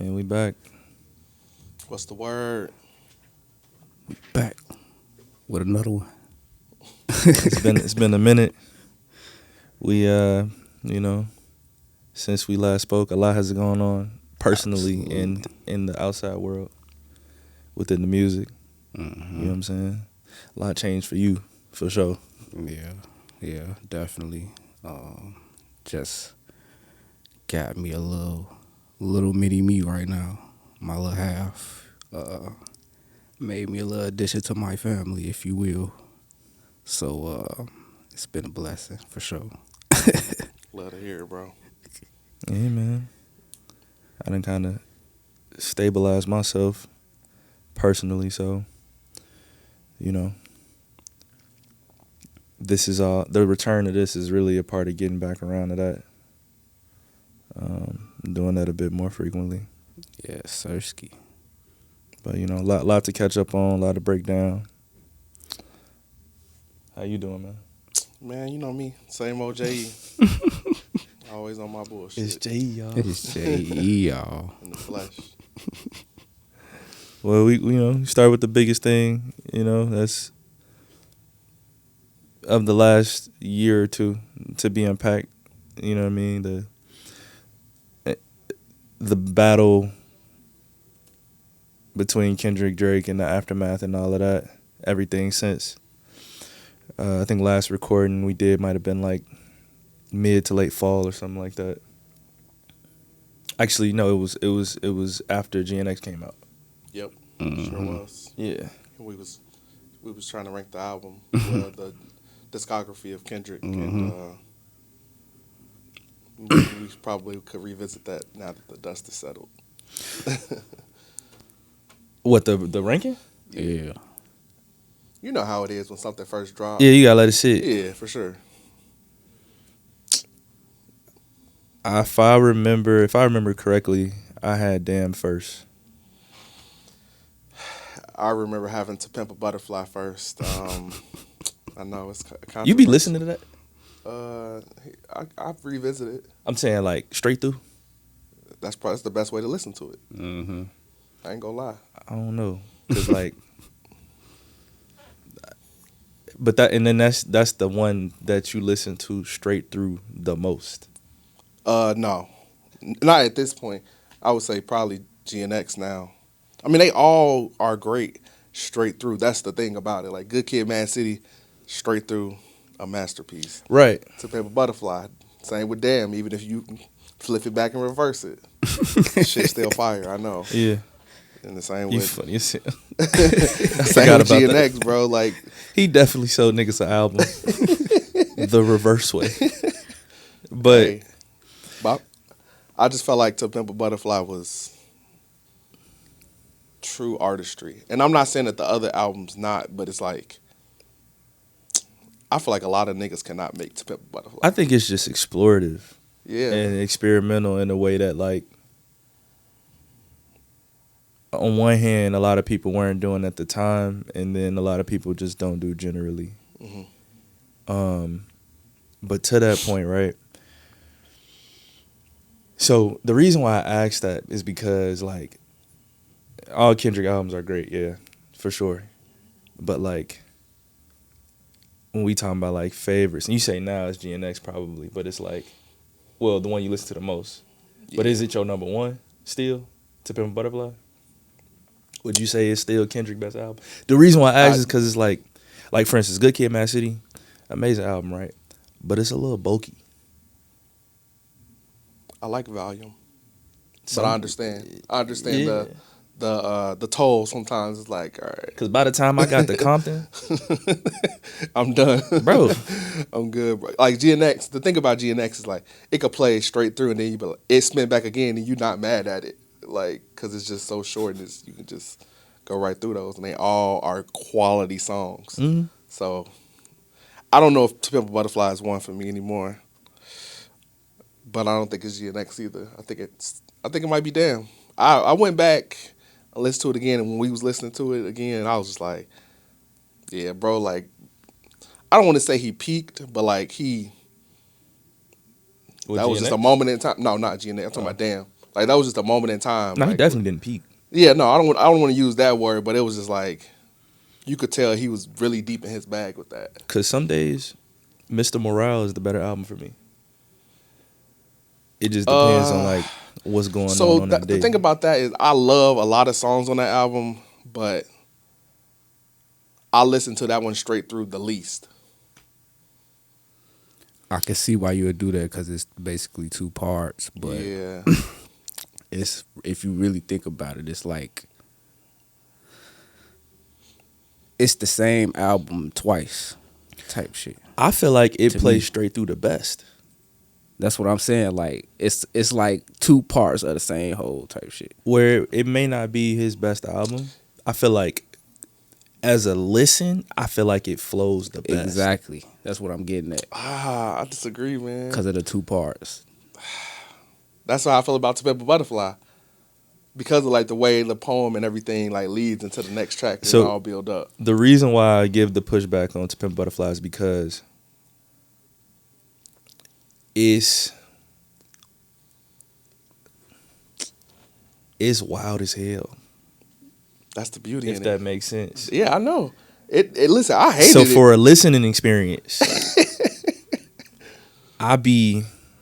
And we back. What's the word? Back with another one. It's been a minute. We since we last spoke, a lot has gone on personally and in the outside world within the music. Mm-hmm. You know what I'm saying? A lot changed for you, for sure. Yeah, definitely. Just got me a little mini me right now. My little half. Made me a little addition to my family, if you will. So it's been a blessing for sure. Love to hear it, bro. Yeah, man. I done kind of stabilized myself personally, so this is all the return of this is really a part of getting back around to that. Doing that a bit more frequently. Yeah, Sirski. But a lot to catch up on, a lot to break down. How you doing, man? Man, you know me. Same old J.E. Always on my bullshit. It's J.E., y'all. It's J.E., y'all. In the flesh. Well, we start with the biggest thing, that's of the last year or two to be unpacked. You know what I mean? The battle between Kendrick, Drake, and the aftermath and all of that. Everything since. I think last recording we did might have been like mid to late fall or something like that. Actually, no, it was after GNX came out. Yep. Mm-hmm. Sure was. Yeah. We was trying to rank the album, the discography of Kendrick, and we probably could revisit that now that the dust is settled. What, the ranking? Yeah. You know how it is when something first drops. Yeah, you gotta let it sit. Yeah, for sure. If I remember correctly, I had Damn first. I remember having To Pimp a Butterfly first. I know it's kind of. You be listening to that? I've revisited. I'm saying like straight through. That's the best way to listen to it. Mm-hmm. I ain't gonna lie. I don't know, cause like, but that's the one that you listen to straight through the most. No, not at this point. I would say probably GNX now. I mean, they all are great straight through. That's the thing about it. Like Good Kid, Mad City, straight through a masterpiece. Right. To Pimp a Butterfly, same with Damn. Even if you flip it back and reverse it, shit still fire. I know. Yeah. And the same You with funny as hell. same with GNX, bro. Like he definitely showed niggas an album the reverse way. But hey, I just felt like To Pimp a Butterfly was true artistry. And I'm not saying that the other albums not, but it's like I feel like a lot of niggas cannot make To Pimp a Butterfly. I think it's just explorative. Yeah. And experimental in a way that, like, on one hand, a lot of people weren't doing at the time, and then a lot of people just don't do generally. Mm-hmm. But to that point, right? So the reason why I asked that is because, like, all Kendrick albums are great, yeah, for sure. But, like, when we talking about, like, favorites, and you say now it's GNX probably, but it's like, well, the one you listen to the most. Yeah. But is it your number one still, To Pimp a Butterfly? Would you say it's still Kendrick's best album? The reason why I ask is because it's like for instance, Good Kid, Mad City, amazing album, right? But it's a little bulky. I like volume, but I understand. Yeah. The toll sometimes is like, all right. Because by the time I got to Compton, I'm done, bro. I'm good, bro. Like GNX, the thing about GNX is like it could play straight through, and then you be like, it spin back again, and you're not mad at it, like because it's just so short, and you can just go right through those, and they all are quality songs. Mm-hmm. So I don't know if To Pimp a Butterfly is one for me anymore. But I don't think it's GNX either. I think it might be Damn. I went back and listened to it again, and when we was listening to it again, I was just like, yeah, bro, like, I don't want to say he peaked, but like that was just a moment in time. No, not GNX. I'm talking about Damn. Like that was just a moment in time. No, he like, definitely didn't peak. Yeah, no, I don't want to use that word, but it was just like you could tell he was really deep in his bag with that. Because some days, Mr. Morale is the better album for me. It just depends on like what's going on that day. The thing about that is I love a lot of songs on that album, but I listen to that one straight through the least. I can see why you would do that because it's basically 2 parts. But Yeah, it's if you really think about it, it's like it's the same album twice, type shit. I feel like it To plays me. straight through the best. That's what I'm saying. Like it's like 2 parts of the same whole type shit. Where it may not be his best album, I feel like as a listen, I feel like it flows the best. Exactly. That's what I'm getting at I disagree, man. because of the 2 parts. That's how I feel about To Pimp a Butterfly. Because of like the way the poem and everything like leads into the next track and So- all build up. The reason why I give the pushback on To Pimp a Butterfly is because it's wild as hell. That's the beauty If in that it. makes sense. Yeah, I know. It listen, I hated So it. for a listening experience,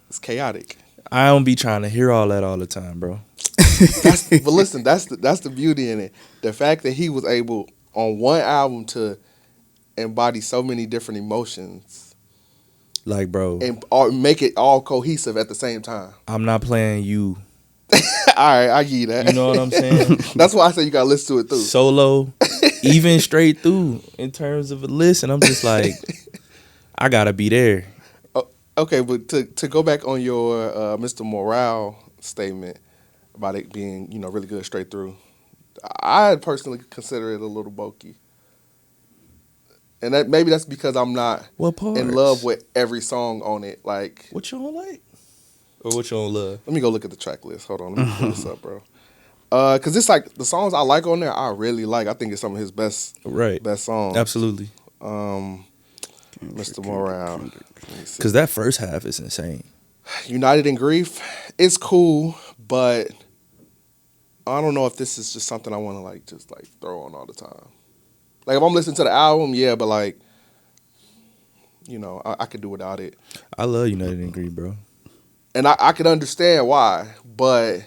It's chaotic. I don't be trying to hear all that all the time, bro. But listen, that's the beauty in it. The fact that he was able on one album to embody so many different emotions Like, bro, and make it all cohesive at the same time. I'm not playing you. All right, I give you that. You know what I'm saying? That's why I say you gotta listen to it through. Solo, even straight through in terms of a listen, I'm just like, I gotta be there. Okay, but to go back on your Mr. Morale statement about it being really good straight through, I personally consider it a little bulky, and maybe that's because I'm not What part? in love with every song on it. Like, What you don't like? Or what you don't love? let me go look at the track list. Hold on, let me pull this up, bro. Cause it's like the songs I like on there, I really like. I think it's some of his best songs. Absolutely. Mr. Morale. Let me see. Because that first half is insane. United in Grief, it's cool, but I don't know if this is just something I want to just throw on all the time. Like if I'm listening to the album, yeah, but I could do without it. I love United in Green, bro. And I can understand why, but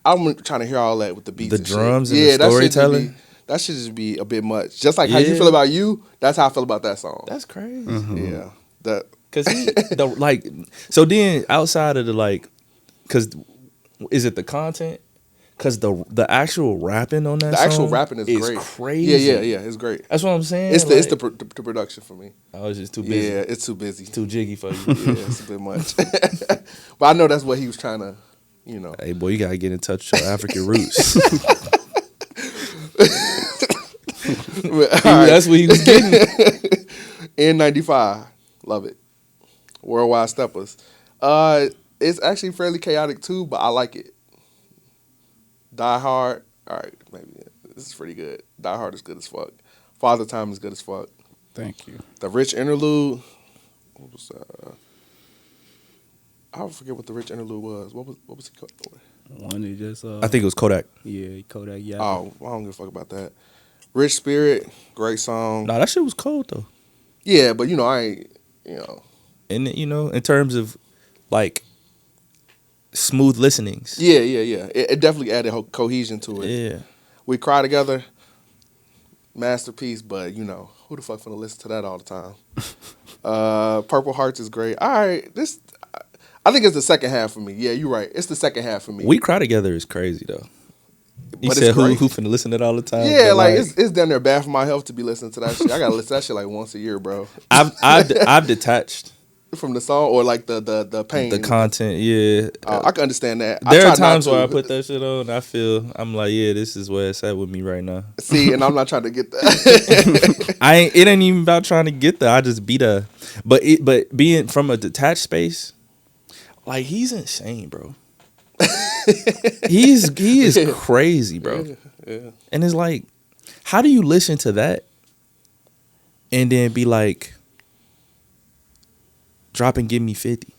I'm trying to hear all that with the beats. The and drums shit. and the Yeah, storytelling. that should just be a bit much. Just like how you Yeah. feel about You, that's how I feel about that song. That's crazy. Yeah. That Cause so then outside of cause is it the content? Cause the actual rapping on that the song actual rapping is great. crazy. Yeah, it's great. That's what I'm saying. It's like, the production for me. I was just too busy. Yeah, it's too busy. Too jiggy for you. Yeah, it's a bit much. But I know that's what he was trying to, Hey boy, you gotta get in touch with your African roots. That's what he was getting. N95, love it. Worldwide Steppers. It's actually fairly chaotic too, but I like it. Die Hard, all right, maybe this is pretty good. Die Hard is good as fuck. Father Time is good as fuck. Thank you. The Rich Interlude, what was I forget what the Rich Interlude was. What was it called? One is just I think it was Kodak. yeah, Kodak. Yeah. Oh, I don't give a fuck about that. Rich Spirit, great song. Nah, that shit was cold though. Yeah, but I ain't, And in terms of smooth listenings. Yeah. It definitely added cohesion to it. Yeah. We Cry Together, masterpiece, but who the fuck finna listen to that all the time? Purple Hearts is great. All right, I think it's the second half for me. Yeah, you're right. It's the second half for me. We Cry Together is crazy though. You But said it's who great. finna listen to that all the time? Yeah, but, it's down there bad for my health to be listening to that shit. I gotta listen to that shit once a year, bro. I've detached From the song or the pain. the content. Yeah, I can understand that. there try are not times to. where I put that shit on. I'm like, yeah, this is where it's at with me right now. See, and I'm not trying to get that. It ain't even about trying to get there. I just be there. But being from a detached space, he's insane, bro. he is crazy, bro. Yeah. And it's like, how do you listen to that and then be like, drop and give me 50?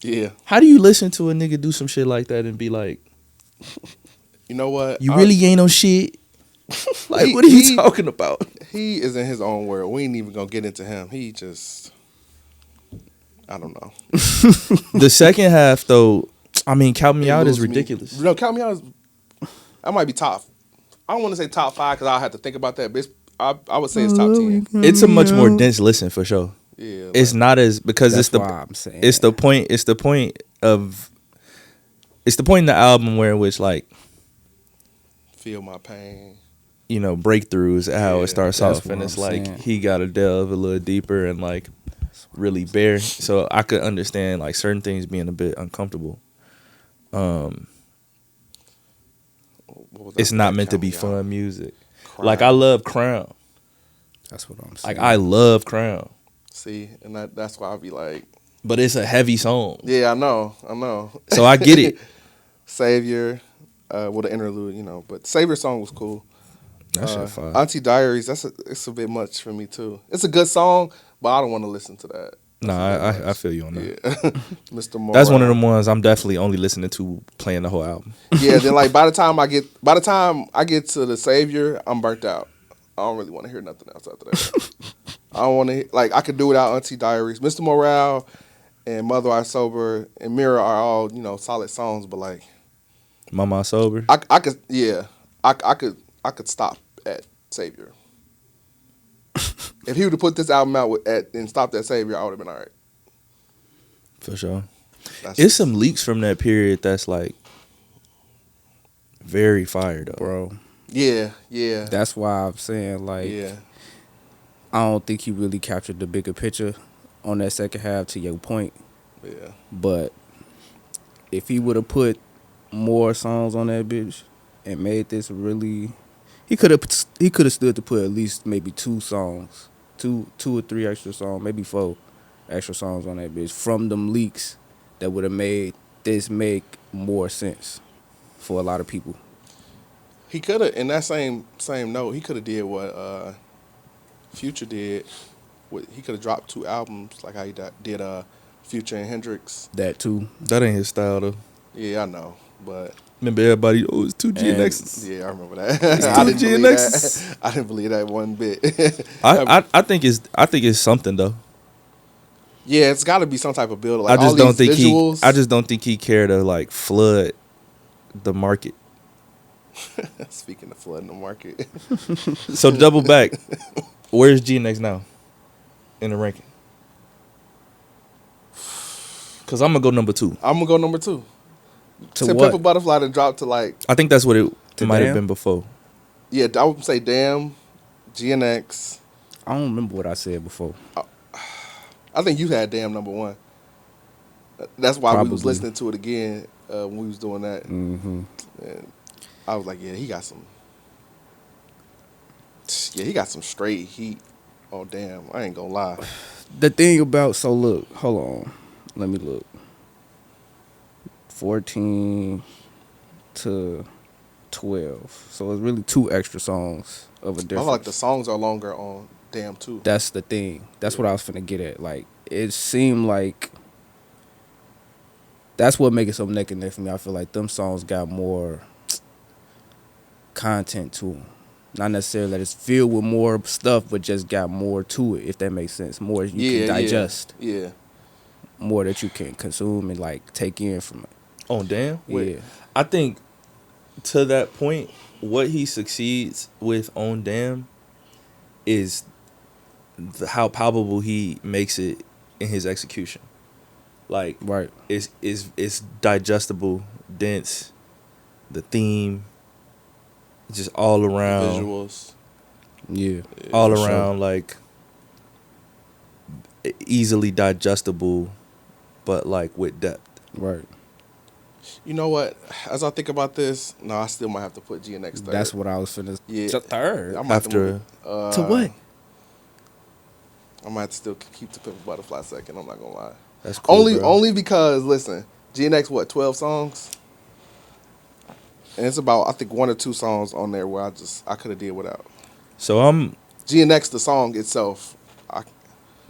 Yeah. How do you listen to a nigga do some shit like that and be like, You know what? you really ain't no shit? Like, He- what are you he- talking about? He is in his own world. We ain't even gonna get into him. He just, I don't know. The second half, though, I mean, Count Me It Out is lose me. ridiculous. No, Count Me Out is. That might be top. I don't want to say top 5 because I'll have to think about that. But I would say it's top 10. It's a much more dense listen for sure. Yeah. It's not as because That's it's the why I'm saying. it's the point in the album where in which like Feel My Pain. you know breakthroughs how Yeah, it starts that's off what and it's I'm like saying. he got to delve a little deeper and like really bare. So I could understand like certain things being a bit uncomfortable. What was that It's for not that meant to Count be Me Out? fun music. Crown. Like I love Crown. That's what I'm saying. Like I love Crown, See, and that's why I'll be like, but it's a heavy song. yeah, I know. So I get it. Savior, well, the interlude, you know, but Savior song was cool. That shit fire. Auntie Diaries, it's a bit much for me too. It's a good song, but I don't want to listen to that. No, That's a bit I much. feel you on that. Yeah, Mr. Morale. That's one of them ones I'm definitely only listening to playing the whole album. Yeah, then like by the time I get to the Savior, I'm burnt out. I don't really want to hear nothing else after that. I don't want to like I could do without Auntie Diaries, Mr. Morale, and Mother I Sober and Mirror are all solid songs, but like Mama Sober. I could I could stop at Savior. If he would have put this album out and stopped at Savior, I would have been all right. For sure. That's It's some leaks from that period that's like very fire though. bro. yeah. That's why I'm saying like Yeah. I don't think he really captured the bigger picture on that second half. To your point, Yeah. but if he would have put more songs on that bitch and made this really, he could have stood to put at least maybe 2 songs, two or 3 extra songs, maybe 4 extra songs on that bitch from them leaks that would have made this make more sense for a lot of people. He could have, in that same note, he could have did what Future did. He could have dropped 2 albums like how he did Future and Hendrix. That too. That ain't his style though. Yeah, I know, but Remember everybody, oh, it's 2 And- GNXs. yeah, I remember that. It's I two didn't believe that. GNXs. I didn't believe that one bit. I think it's something though. Yeah, it's got to be some type of build. Like I just all don't these think visuals. I just don't think he cared to like flood the market. Speaking of flooding the market, So to double back, where's GNX now in the ranking? Cause I'm gonna go number 2. I'm gonna go number 2. To Pepper what? Butterfly to drop to like I think that's what it To might have Damn? been before. yeah. I would say Damn, GNX. I don't remember what I said before. I think you had Damn number 1. That's why we was Probably. listening to it again when we was doing that. Mm-hmm. And I was like, yeah, he got some. Yeah, he got some straight heat. Oh damn, I ain't gonna lie. The thing about look, hold on, let me look. 14 to 12, so it's really 2 extra songs of a I difference. feel like the songs are longer on Damn too. That's the thing. That's what I was finna get at. Like it seemed like that's what make it so neck and neck for me. I feel like them songs got more content to them. Not necessarily that it's filled with more stuff, but just got more to it. If that makes sense, more you can digest, Yeah. more that you can consume and like take in from it. Oh damn. Yeah, I think to that point, what he succeeds with on Damn is how palpable he makes it in his execution. Like right. it's digestible, dense, the theme, just all around, Visuals. Yeah, all for sure. around like easily digestible, but like with depth. Right. You know what? As I think about this, no, I still might have to put GNX third. That's what I was finna. Yeah. To third. I might have to After move it. To what? I might have to still keep the Pimple Butterfly second. I'm not gonna lie. That's cool. bro. Only because listen, GNX what 12 songs, and it's about I think 1 or 2 songs on there where I could have did without. So I'm GNX the song itself, I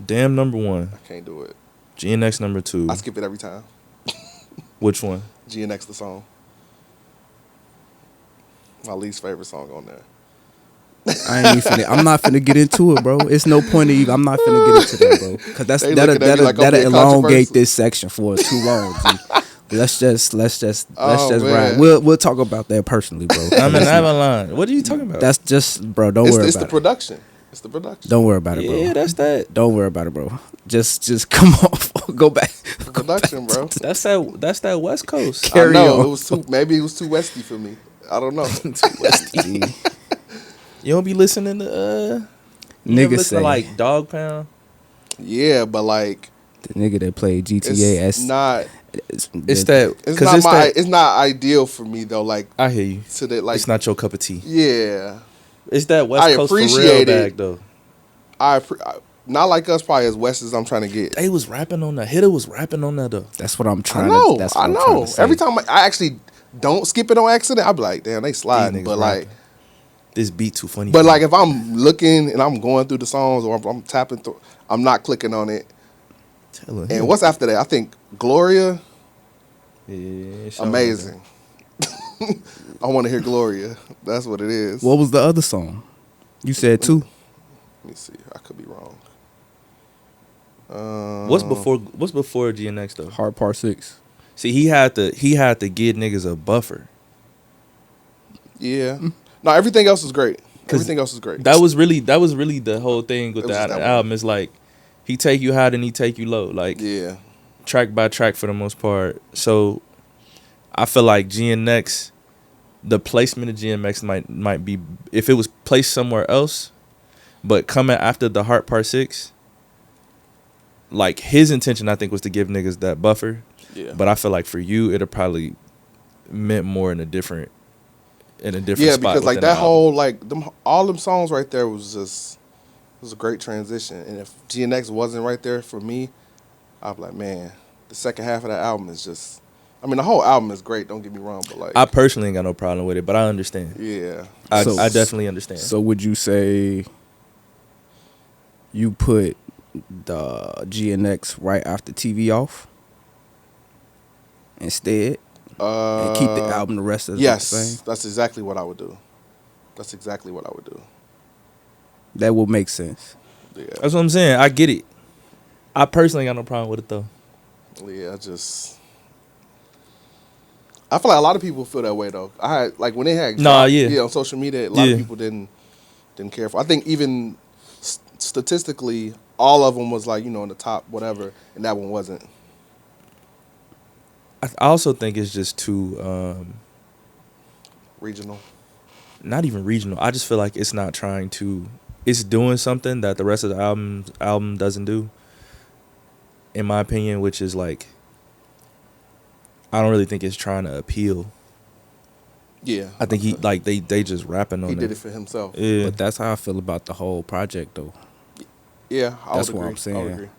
Damn number 1. can't do it. GNX number 2. I skip it every time. Which one? GNX the song. My least favorite song on there. I'm not finna get into it, bro. It's no point even. I'm not finna get into that, bro. Because They looking at me like I'm that'll being elongate controversial. this section for too long. G. Let's just Oh, ride. man. We'll talk about that personally, bro. I'm in Avalon. What are you talking about? That's just, bro. Don't worry It's the about it. production. It's the production. Don't worry about it, bro. Yeah, that's that. Don't worry about it, bro. Just come on. Go back. The production, bro. That's that West Coast. Carry I know on. it was too. Maybe it was too westy for me. I don't know. G. You don't be listening to you never Nigga listen say to like Dog Pound. Yeah, but like the nigga that played it's GTA as not. It's that It's because not it's that. It's not ideal for me though. Like I hear you. to the like. It's not your cup of tea. Yeah, It's that West I Coast for real appreciate bag it. though. Not like us, probably as west as I'm trying to get. They was rapping on that. Hitter was rapping on that though. That's what I'm I trying know. to. That's what I I'm trying know. to say. Every time I actually don't skip it on accident, I be like, damn, they sliding. niggas But like, rapping. This beat too funny. but for like me. if I'm looking and I'm going through the songs or I'm tapping through, I'm not clicking on it. Tell her, And what's after that? I think Gloria, yeah, show amazing. I want to hear Gloria. That's what it is. What was the other song? You said 2. Let me see. I could be wrong. What's before GNX though? Hard Part 6. See, he had to give niggas a buffer. Yeah. No, everything else is great. 'Cause Everything else is great. That was really the whole thing with It was the just that album. It's like he take you high and he take you low, like Yeah. track by track for the most part. So I feel like GNX, the placement of GNX might be if it was placed somewhere else, but coming after the Heart Part 6, like his intention I think was to give niggas that buffer. Yeah. But I feel like for you it'll probably meant more in a different Yeah, spot because like within the that album. whole like all them songs right there was a great transition. And if GNX wasn't right there for me, I'd be like, man, the second half of that album is just. I mean, the whole album is great. Don't get me wrong, but like, I personally ain't got no problem with it, but I understand. yeah, I So- definitely understand. So would you say you put the GNX right after TV off instead and keep the album the rest of the yes, same? that's exactly what I would do. That's exactly what I would do. That would make sense. Yeah, That's what I'm saying. I get it. I personally got no problem with it though. yeah. I feel like a lot of people feel that way though. I had like when they had dropped, yeah. on social media, a lot Yeah. of people didn't care for. I think even statistically, all of them was like in the top whatever, and that one wasn't. I also think it's just too Regional. not even regional. I just feel like it's not trying to. It's doing something that the rest of the album doesn't do. In my opinion, which is like, I don't really think it's trying to appeal. Yeah, I think he like they just rapping on he it. did it for himself. Yeah. But that's how I feel about the whole project, though. Yeah, I That's would what agree. I'm saying. I would agree.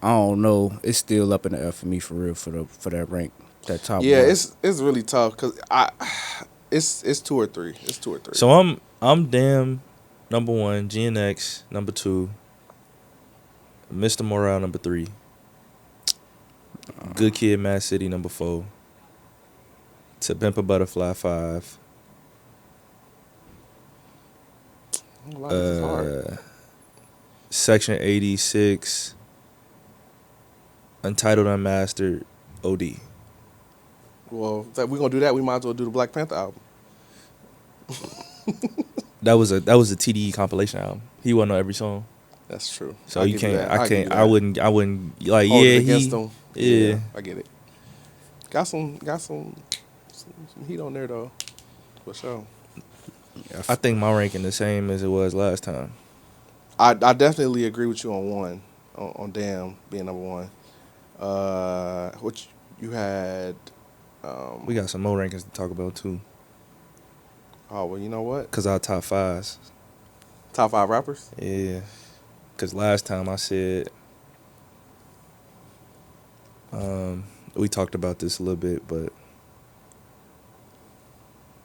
I don't know. It's still up in the air for me, for real, for that rank, that top. Yeah, one. it's really tough because it's 2 or 3. It's 2 or 3. So I'm damn number 1, GNX number 2, Mr. Morale number 3, Good Kid, Mad City number 4, To Pimp a Butterfly 5, A lot of this is hard. Section 86, Untitled Unmastered, OD. Well, if we're gonna do that, we might as well do the Black Panther album. That was a TDE compilation album. He wasn't on every song, That's true. so I'll you give can't. that. I I'll give can't. you I that. wouldn't like. Hold Yeah, it against he. them. Yeah. I get it. Got some heat on there though, for sure. I think my ranking the same as it was last time. I definitely agree with you on one, on Damn being number 1. What you had? We got some more rankings to talk about too, Oh well, you know what? cause our top 5s. Top 5 rappers. Yeah, cause last time I said, we talked about this a little bit, but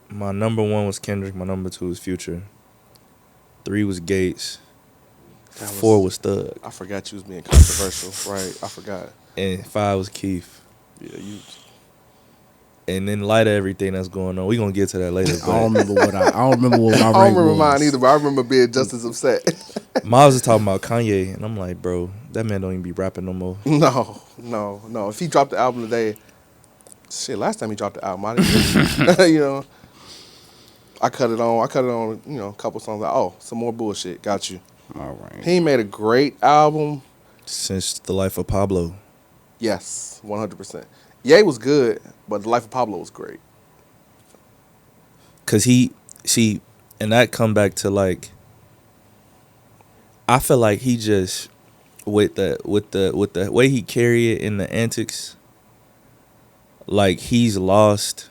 my number 1 was Kendrick. My number 2 was Future. 3 was Gates. That was- 4 was Thug. I forgot you was being controversial. Right, I forgot. and 5 was Keith. Yeah, you. And in light of everything that's going on, we gonna get to that later. I don't But remember what I don't remember what my I don't rank remember was. mine either, but I remember being just as upset. Miles is talking about Kanye, and I'm like, bro, that man don't even be rapping no more. No. If he dropped the album today, shit. Last time he dropped the album, I didn't. You know, I cut it on. You know, a couple songs. Like, oh, some more bullshit. Got you. All right. He made a great album. Since the life of Pablo. Yes, 100%. Ye was good, but The Life of Pablo was great. Cause and that come back to like, I feel like he just with the way he carry it in the antics, like he's lost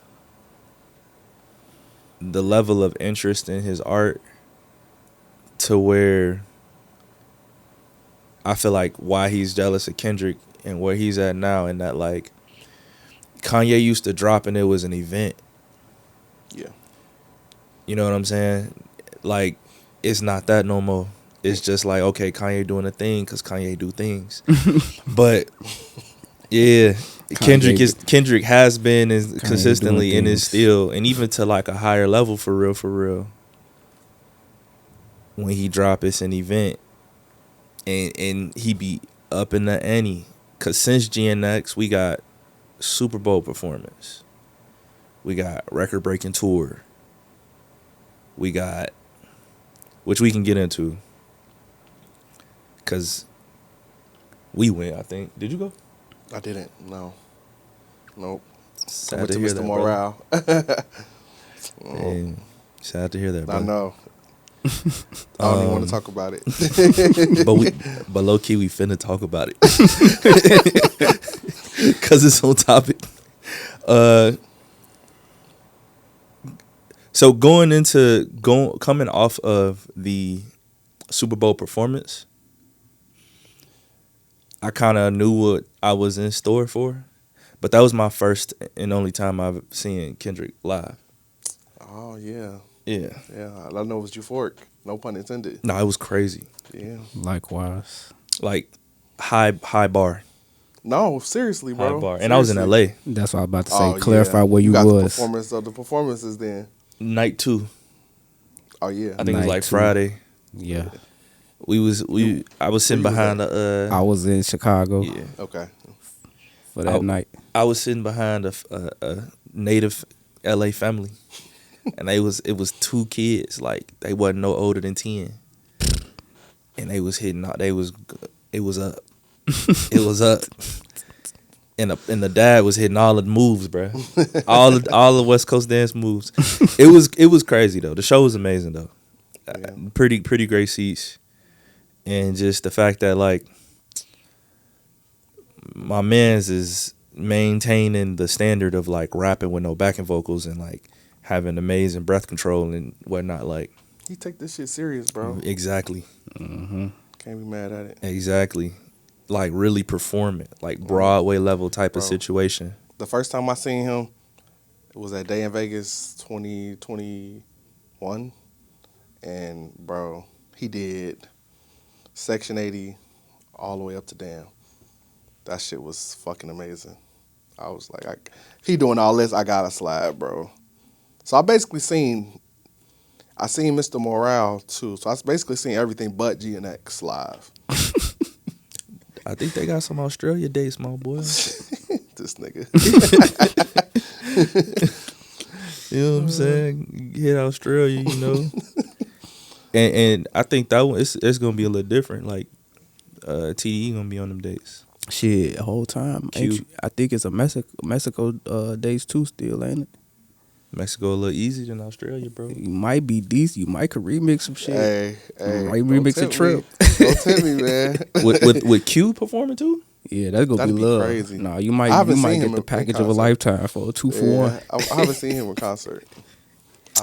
the level of interest in his art to where I feel like why he's jealous of Kendrick and where he's at now, and that like Kanye used to drop and it was an event. Yeah. You know what I'm saying? Like, it's not that no more. It's just like, okay, Kanye doing a thing because Kanye do things. But yeah, Kendrick has been consistently in his steel, and even to like a higher level for real. When he drop, it's an event, and he be up in the ante. Cause since GNX, we got Super Bowl performance, we got record breaking tour, we got, which we can get into. Cause we went, I think. Did you go? I didn't. No. Nope. Sad I went to to hear Mr. that, Morale. And sad to hear that, bro. I know. I don't even want to talk about it. but low key we finna talk about it. Cause it's on topic. So coming off of the Super Bowl performance, I kind of knew what I was in store for, but that was my first and only time I've seen Kendrick live. Oh, yeah. Yeah. Yeah, I know it was euphoric. No pun intended. No, it was crazy. Yeah. Likewise. Like high bar. No, seriously, bro. High bar. And Seriously. I was in LA. That's what I was about to say. Oh, Clarify yeah. where you got was. The performances then. Night 2. Oh, yeah. I think it was Night like 2. Friday. Yeah. I was sitting behind I was in Chicago yeah. Okay. for that night. I was sitting behind a native LA family. And it was 2 kids, like they wasn't no older than 10. And they was hitting out, it was up. It was up. And the dad was hitting all the moves, bro. all the West Coast dance moves. It was crazy though. The show was amazing though. Yeah. Pretty great seats. And just the fact that like my man's is maintaining the standard of like rapping with no backing vocals and like having amazing breath control and whatnot. Like, He take this shit serious, bro. exactly. Mm-hmm. Can't be mad at it. Exactly. Like really perform it. Like Broadway level type of Bro. situation. The first time I seen him, it was that day in Vegas 2021. And, bro, he did Section 80 all the way up to Damn. That shit was fucking amazing. I was like, if he doing all this, I gotta slide, bro. So I seen Mr. Morale too. So I basically seen everything but GNX live. I think they got some Australia dates, my boy. This nigga. You know what I'm saying? Hit Australia, you know. and I think that one it's gonna be a little different. Like TDE gonna be on them dates. Shit, the whole time. I think it's a Mexico days too still, ain't it? Mexico a little easier than Australia, bro. You might be decent. You might could remix some shit. Hey, You might remix a trip. Don't tempt me, man. with Q performing too? Yeah, that's gonna That'd be be love. crazy. Nah, you I might haven't seen get him the in package of a concert. lifetime for a 2-for-1. I haven't seen him in concert.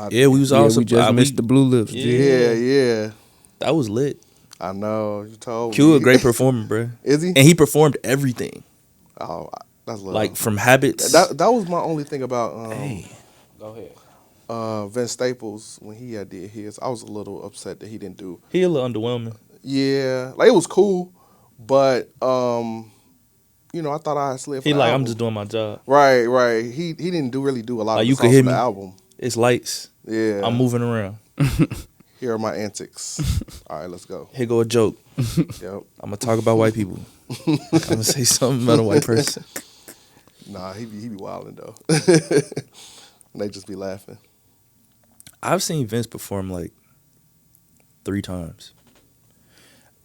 Yeah, we was Yeah, also we just missed the Blue Lips. Yeah. Yeah. That was lit. I know. You told Q me. a great performer, bro. Is he? And he performed everything. Oh, that's love. Like from Habits. That was my only thing about Go ahead. Vince Staples when he had did his. I was a little upset that he didn't do. He a little underwhelming. Yeah, like it was cool, but I thought I slid for He the like, album. I'm just doing my job. Right. He didn't really do a lot Like, of you the could songs hear on the me. album. It's lights. Yeah. I'm moving around. Here are my antics. All right, let's go. Here go a joke. Yep. I'm gonna talk about white people. I'm gonna say something about a white person. Nah, he be wilding though. And they just be laughing. I've seen Vince perform like 3 times.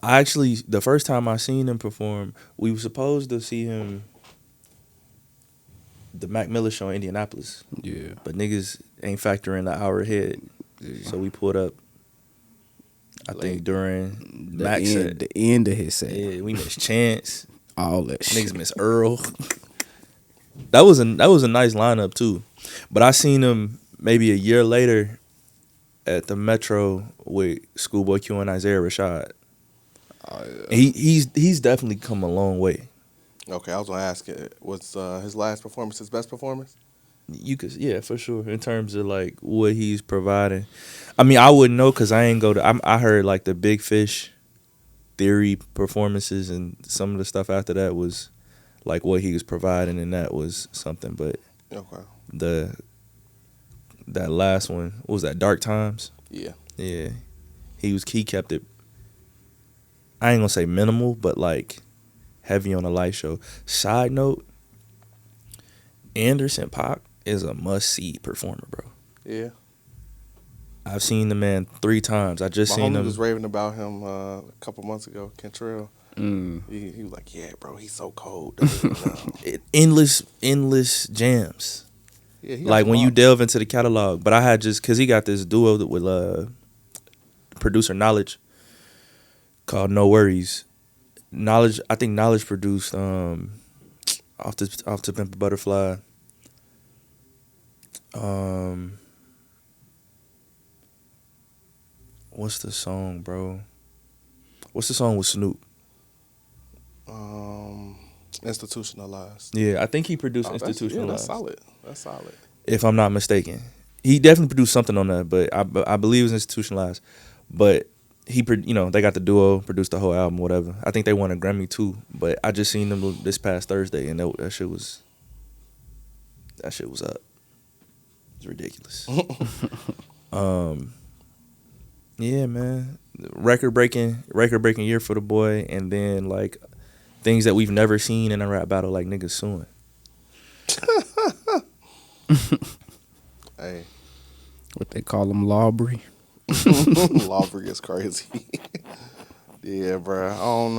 I actually, the first time I seen him perform, we were supposed to see him the Mac Miller show in Indianapolis, Yeah. but niggas ain't factoring the hour ahead, so we pulled up. I think during Mac's set. The end of his set. Yeah, we missed Chance. All that shit. Niggas miss Earl. That was a nice lineup too. But I seen him maybe a year later at the Metro with Schoolboy Q and Isaiah Rashad. Oh, yeah. And he's definitely come a long way. Okay, I was gonna ask it. Was his last performance his best performance? You could, yeah, for sure. In terms of like what he's providing, I mean, I wouldn't know because I ain't go to. I heard like the Big Fish Theory performances, and some of the stuff after that was like what he was providing, and that was something. But Okay. that last one, what was that? Dark Times. Yeah. Yeah, he kept it. I ain't gonna say minimal, but like heavy on the light show. Side note, Anderson .Paak is a must-see performer, bro. Yeah. I've seen the man 3 times. I just My seen homie him. was raving about him a couple months ago. Kentrell. Mm. He was like, "Yeah, bro, he's so cold." Endless jams. Yeah, he got Like some when you bops. delve into the catalog. But I had just, because he got this duo with producer Knowledge called No Worries. Knowledge, I think Knowledge produced off to Pimp a Butterfly. What's the song, bro? What's the song with Snoop? Institutionalized. Yeah, I think he produced Oh, Institutionalized. That's solid. If I'm not mistaken. He definitely produced something on that, but I believe it was Institutionalized. But they got the duo, produced the whole album, whatever. I think they won a Grammy too. But I just seen them this past Thursday, and that shit was up. It's ridiculous. Yeah, man. Record breaking year for the boy, and then like things that we've never seen in a rap battle, like niggas suing. Hey, What they call them, lawbreak. Lawbreak is crazy. Yeah, bro. I don't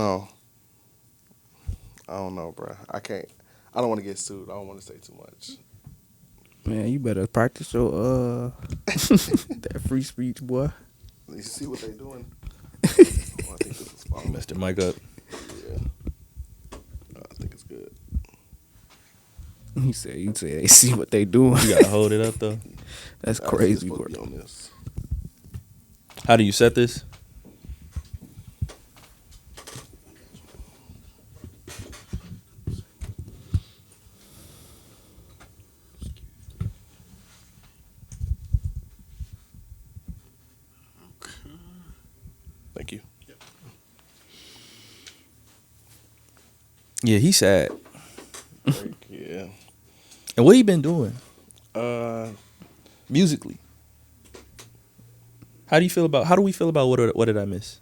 know, bro. I can't. I don't want to get sued. I don't want to say too much. Man, you better practice your that free speech, boy. You see what they doing? I think this is fine. Messed your mic up. Yeah. I think it's good. You say they see what they doing. You gotta hold it up though. That's I think crazy it's supposed work. to be on this. How do you set this? Thank you. Yeah, he's sad. Yeah. And what he been doing Uh, musically? How do we feel about what did I miss?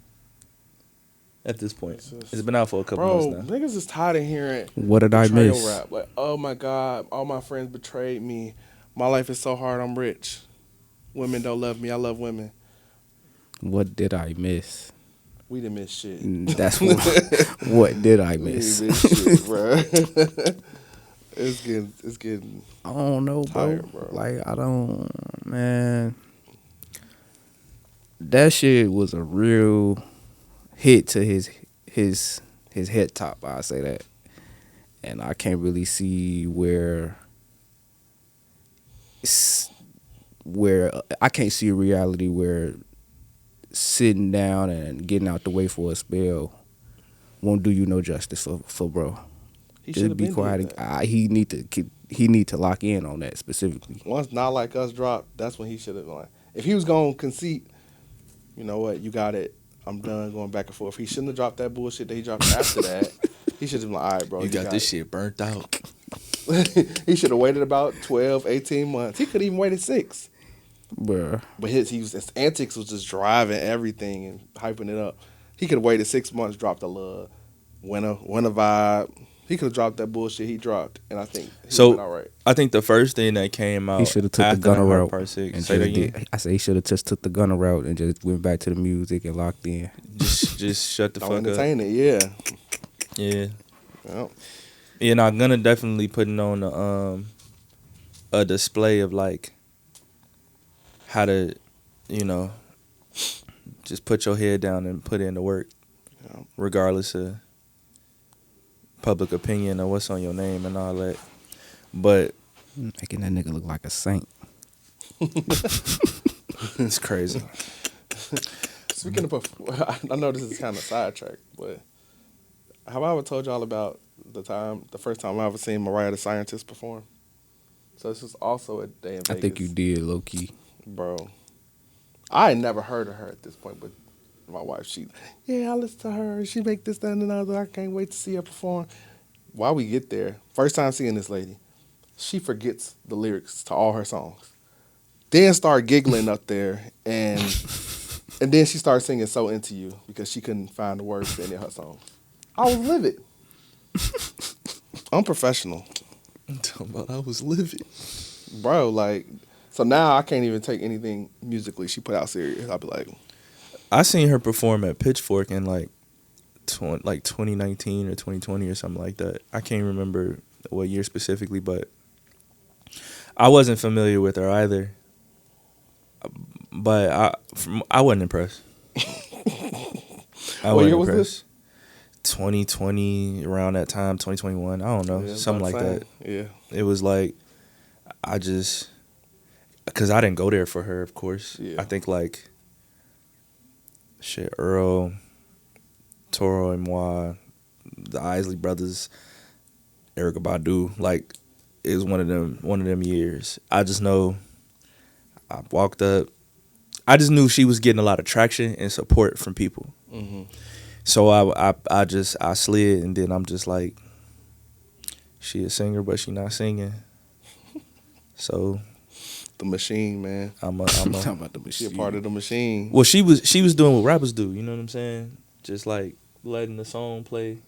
At this point, it's been out for a couple bro, months now. niggas is tired of hearing What did I betrayal miss? rap. Like, oh my God, all my friends betrayed me. My life is so hard. I'm rich. Women don't love me. I love women. What did I miss? We didn't miss shit. That's what did I We miss? didn't miss shit, bro. It's getting. I don't know, bro. Tired, bro. Like, I don't, man. That shit was a real hit to his head top. I say that, and I can't really see where I can't see a reality where sitting down and getting out the way for a spell won't do you no justice for bro. He should have Just be been quiet. did that. He need to lock in on that specifically. Once Not Like Us dropped, that's when he should have like. If he was gonna concede, you know what, you got it. I'm done going back and forth. He shouldn't have dropped that bullshit that he dropped after that. He should have been like, all right, bro. You got this it. shit burnt out. He should have waited about 12, 18 months. He could have even waited 6. Bruh. But his antics was just driving everything and hyping it up. He could have waited 6 months, dropped a little winter vibe. He could have dropped that bullshit he dropped, and I think he So went all right. I think the first thing that came out He should have took the after gunner Hard route. Part 6. And Say that just again. I say he should have just took the gunner route and just went back to the music and locked in. Just shut the Don't fuck up. entertain it, yeah. Yeah. Well, Yeah, and I'm gonna definitely putting on a display of like how to, you know, just put your head down and put in the work, yeah. regardless of public opinion or what's on your name and all that. But Making that nigga look like a saint. it's crazy. Speaking of, I know this is kind of sidetracked, but have I ever told y'all about the first time I ever seen Mariah the Scientist perform? So this was also a day in Vegas. I think you did, low key. Bro, I had never heard of her at this point, but my wife, I listen to her. She make this, that, and another. I can't wait to see her perform. While we get there, first time seeing this lady, she forgets the lyrics to all her songs. Then start giggling up there, and then she started singing "So Into You" because she couldn't find the words to any of her songs. I was livid. Unprofessional. I'm talking about I was livid. Bro, like, so now I can't even take anything musically she put out serious. I'll be like, I seen her perform at Pitchfork in like 2019 or 2020 or something like that. I can't remember what year specifically, but I wasn't familiar with her either. But I wasn't impressed. What year was this? 2020, around that time, 2021. I don't know, yeah, something like that. Yeah. It was like, because I didn't go there for her, of course. Yeah. I think like, Earl, Toro and Moi, the Isley Brothers, Erykah Badu, like, it was one of them years. I just know I walked up. I just knew she was getting a lot of traction and support from people. Mm-hmm. So I slid, and then I'm just like, she a singer, but she not singing. So The machine, man. I'm Talking about the She a machine. part of the machine. well, she was doing what rappers do. You know what I'm saying? Just like letting the song play,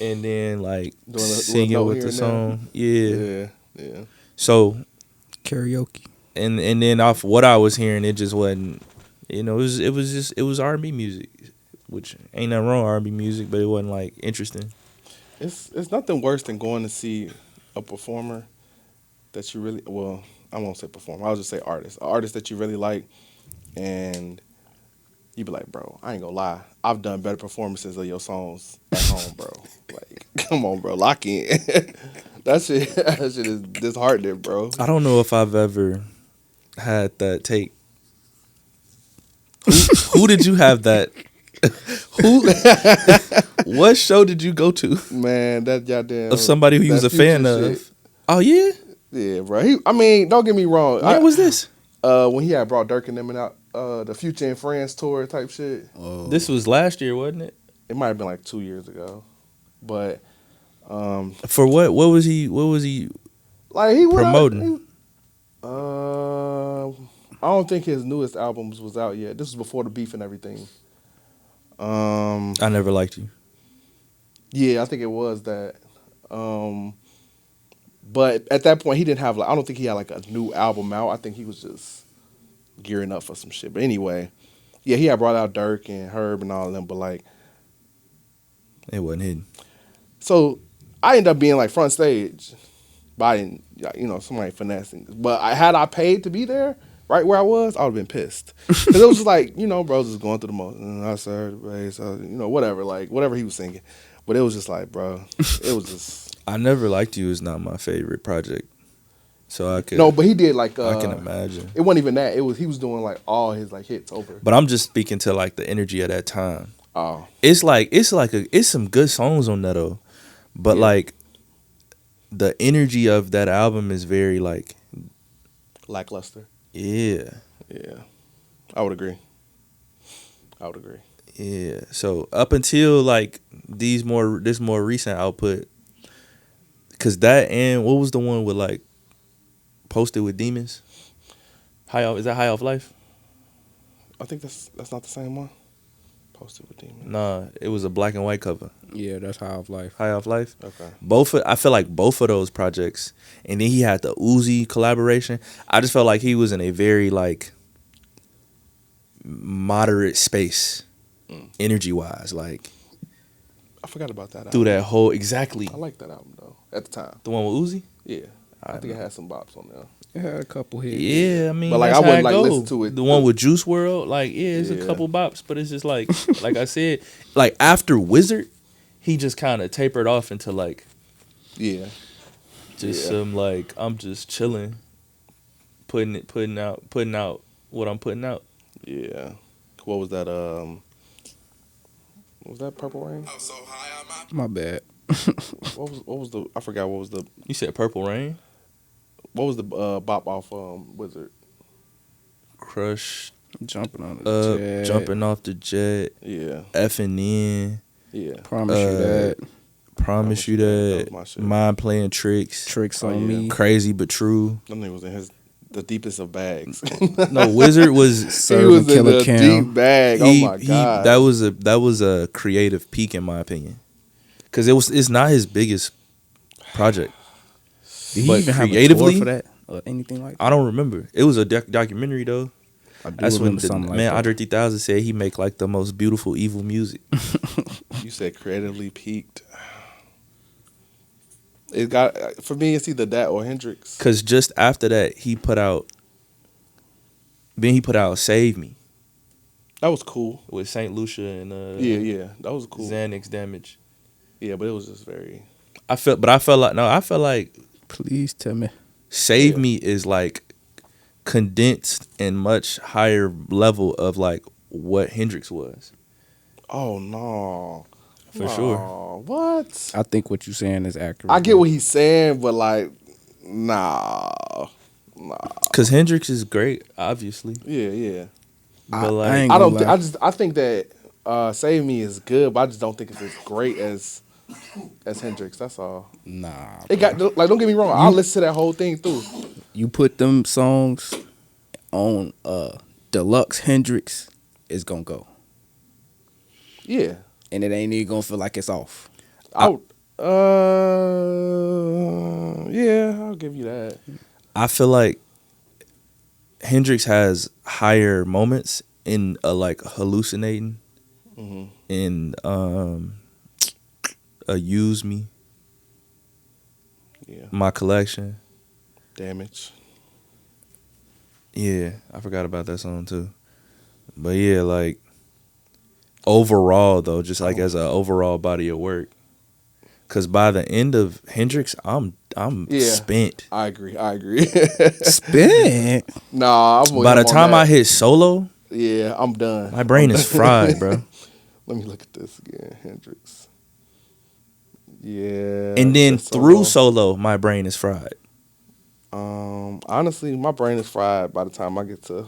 and then like Doing a little singing note with here the and song. Yeah. Yeah. So Karaoke. and then off what I was hearing, it just wasn't. You know, it was R&B music, which ain't nothing wrong with R&B music, but it wasn't like interesting. It's nothing worse than going to see a performer that you really, well, I won't say performer, I'll just say artist. An artist that you really like, and you be like, bro, I ain't gonna lie, I've done better performances of your songs at home, bro. Like, come on, bro, lock in. That shit is disheartening, bro. I don't know if I've ever had that take. Who did you have that? What show did you go to Man, that goddamn of somebody who you was that a fan Future of? shit. Oh yeah, Yeah, bro. Don't get me wrong. when was this? When he had brought Dirk and them out, the Future and Friends tour type shit. Oh. This was last year, wasn't it? It might have been like 2 years ago, but For what? What was he? like he went out- Promoting. I don't think his newest albums was out yet. This was before the beef and everything. I never liked you. Yeah, I think it was that. But at that point, he didn't have I don't think he had like a new album out. I think he was just gearing up for some shit. But anyway, yeah, he had brought out Dirk and Herb and all of them. But like, It wasn't hidden. so I ended up being like front stage, but I didn't, somebody finessing. But had I paid to be there, right where I was, I would have been pissed. Because it was just like, bro, just going through the motion. I said, whatever, like whatever he was singing. But it was just like, bro, it was just. I Never Liked You is not my favorite project, so I could. No, but he did like. I can imagine. It wasn't even that. He was doing like all his like hits over. But I'm just speaking to like the energy of that time. Oh, It's some good songs on that though, but Yeah. like the energy of that album is very like lackluster. yeah. Yeah, I would agree. Yeah. So up until like this more recent output, cause that and what was the one with like Posted with Demons? Is that High Off Life? I think that's not the same one. Posted with Demon. Nah, it was a black and white cover. Yeah, that's High of Life. High Off Life. Okay. I feel like both of those projects, and then he had the Uzi collaboration. I just felt like he was in a very like moderate space, energy wise, like I forgot about that. through album. that whole exactly I like that album though. At the time, the one with Uzi. yeah, I think it had some bops on there. It had a couple hits. Yeah, I mean, But, like, that's I wouldn't, how it like, go. listen to it. The one with Juice World, like, yeah, it's a Yeah. couple bops, but it's just like, like I said, like after Wizard, he just kind of tapered off into like Yeah, just Yeah. some like I'm just chilling, putting out what I'm putting out. yeah. What was that? What was that? Purple Rain. My bad. What was the? I forgot. What was the? You said Purple Rain, What was the bop off Wizard? Crush, Jumping on the jet. jumping off the jet, Yeah, effing in, yeah. Promise you that. promise you That that, was my shit. mind playing tricks, Tricks Oh, on yeah. me. crazy but true. That nigga was in the deepest of bags. No, Wizard was he Serving was in Killer the Cam. deep bag. Oh my god. That was a creative peak in my opinion, because it's not his biggest project. Did he But even have a creatively, tour for that or anything like that? I don't remember. It was a documentary though. I do That's when remember the something like man that. Andre 3000 said he make like the most beautiful evil music. You said creatively peaked. It got for me. It's either that or Hendrix. Cause just after that he put out Save Me That was cool. with Saint Lucia and Yeah, that was cool. Xanax Damage. Yeah, but it was just very. I felt like Please tell me. Save Yeah. Me is like condensed and much higher level of like what Hendrix was. Oh no. For sure. What? I think what you're saying is accurate. I get what he's saying, but like, nah. Cause Hendrix is great, obviously. Yeah. But like, I ain't I gonna don't. lie. I think that Save Me is good, but I just don't think it's as great as Hendrix. That's all. Nah. It got like. Don't get me wrong. I'll listen to that whole thing through. You put them songs on Deluxe Hendrix, it's gonna go. Yeah. And it ain't even gonna feel like it's off. Yeah, I'll give you that. I feel like Hendrix has higher moments in like hallucinating in Use Me, Yeah. My Collection. Damage. Yeah, I forgot about that song too. But yeah, like overall though, just like as an overall body of work. Cause by the end of Hendrix, I'm Yeah. spent. I agree. Spin. Nah, I'm with By the him on time that. I hit solo, Yeah, I'm done. my brain is fried, bro. Let me look at this again, Hendrix. Yeah. And then that's through solo, my brain is fried. Honestly, my brain is fried by the time I get to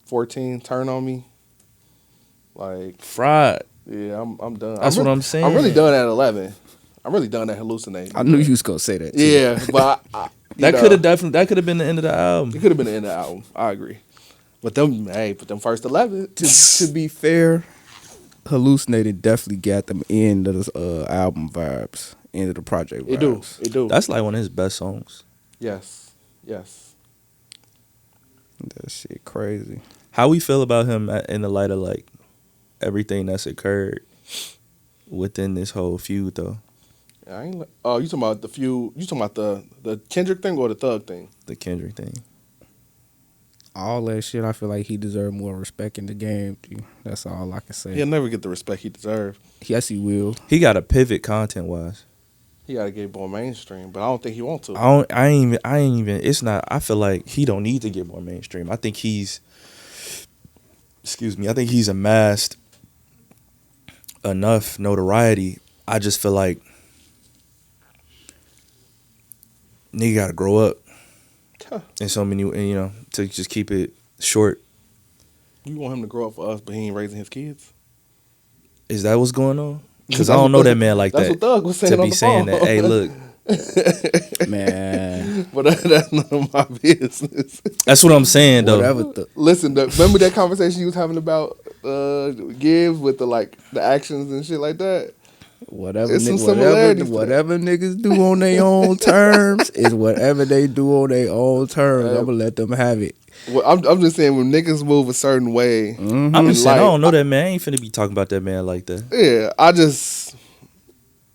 14. Turn on me. Like, Fried. yeah, I'm done. That's what I'm saying. I'm really done at 11. I'm really done at hallucinating. I knew you was gonna say that. Too. Yeah, but That could have been the end of the album. It could have been the end of the album. I agree. But them first 11. To be fair, Hallucinated definitely got them end of the album vibes, end of the project vibes. It do. That's like one of his best songs. Yes. That shit crazy. How we feel about him in the light of like everything that's occurred within this whole feud though? I ain't. Oh, you talking about the few? You talking about the Kendrick thing or the Thug thing? The Kendrick thing. All that shit, I feel like he deserved more respect in the game. Dude. That's all I can say. He'll never get the respect he deserved. Yes, he will. He got to pivot content wise. He got to get more mainstream, but I don't think he wants to. I ain't even. It's not. I feel like he don't need to get more mainstream. I think he's. Excuse me. I think he's amassed enough notoriety. I just feel like nigga got to grow up. Huh. And so many, to just keep it short. We want him to grow up for us, but he ain't raising his kids. Is that what's going on? Because I don't know that man like that's that. That's what Thug was saying to on be the saying phone. that, hey, look, Man, But that's none of my business. that's what I'm saying though. whatever. Listen, remember that conversation you was having about Gibbs with the actions and shit like that? Whatever, There's some similarities to that. whatever niggas do on their own terms is whatever they do on their own terms. I'm gonna let them have it. Well, I'm just saying when niggas move a certain way, Mm-hmm. I'm in just saying, I life, don't know that man. I ain't finna be talking about that man like that. yeah,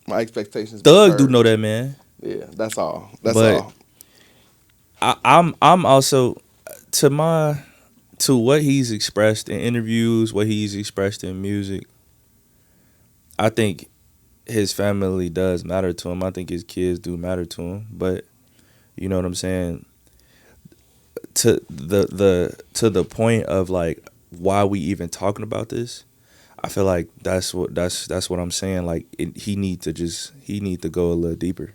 my expectations. Thug do know that man. Yeah, that's all. That's But all. I'm also to what he's expressed in interviews, what he's expressed in music. I think his family does matter to him. I think his kids do matter to him. But you know what I'm saying? To the point of like why we even talking about this, I feel like that's what I'm saying. Like he need to go a little deeper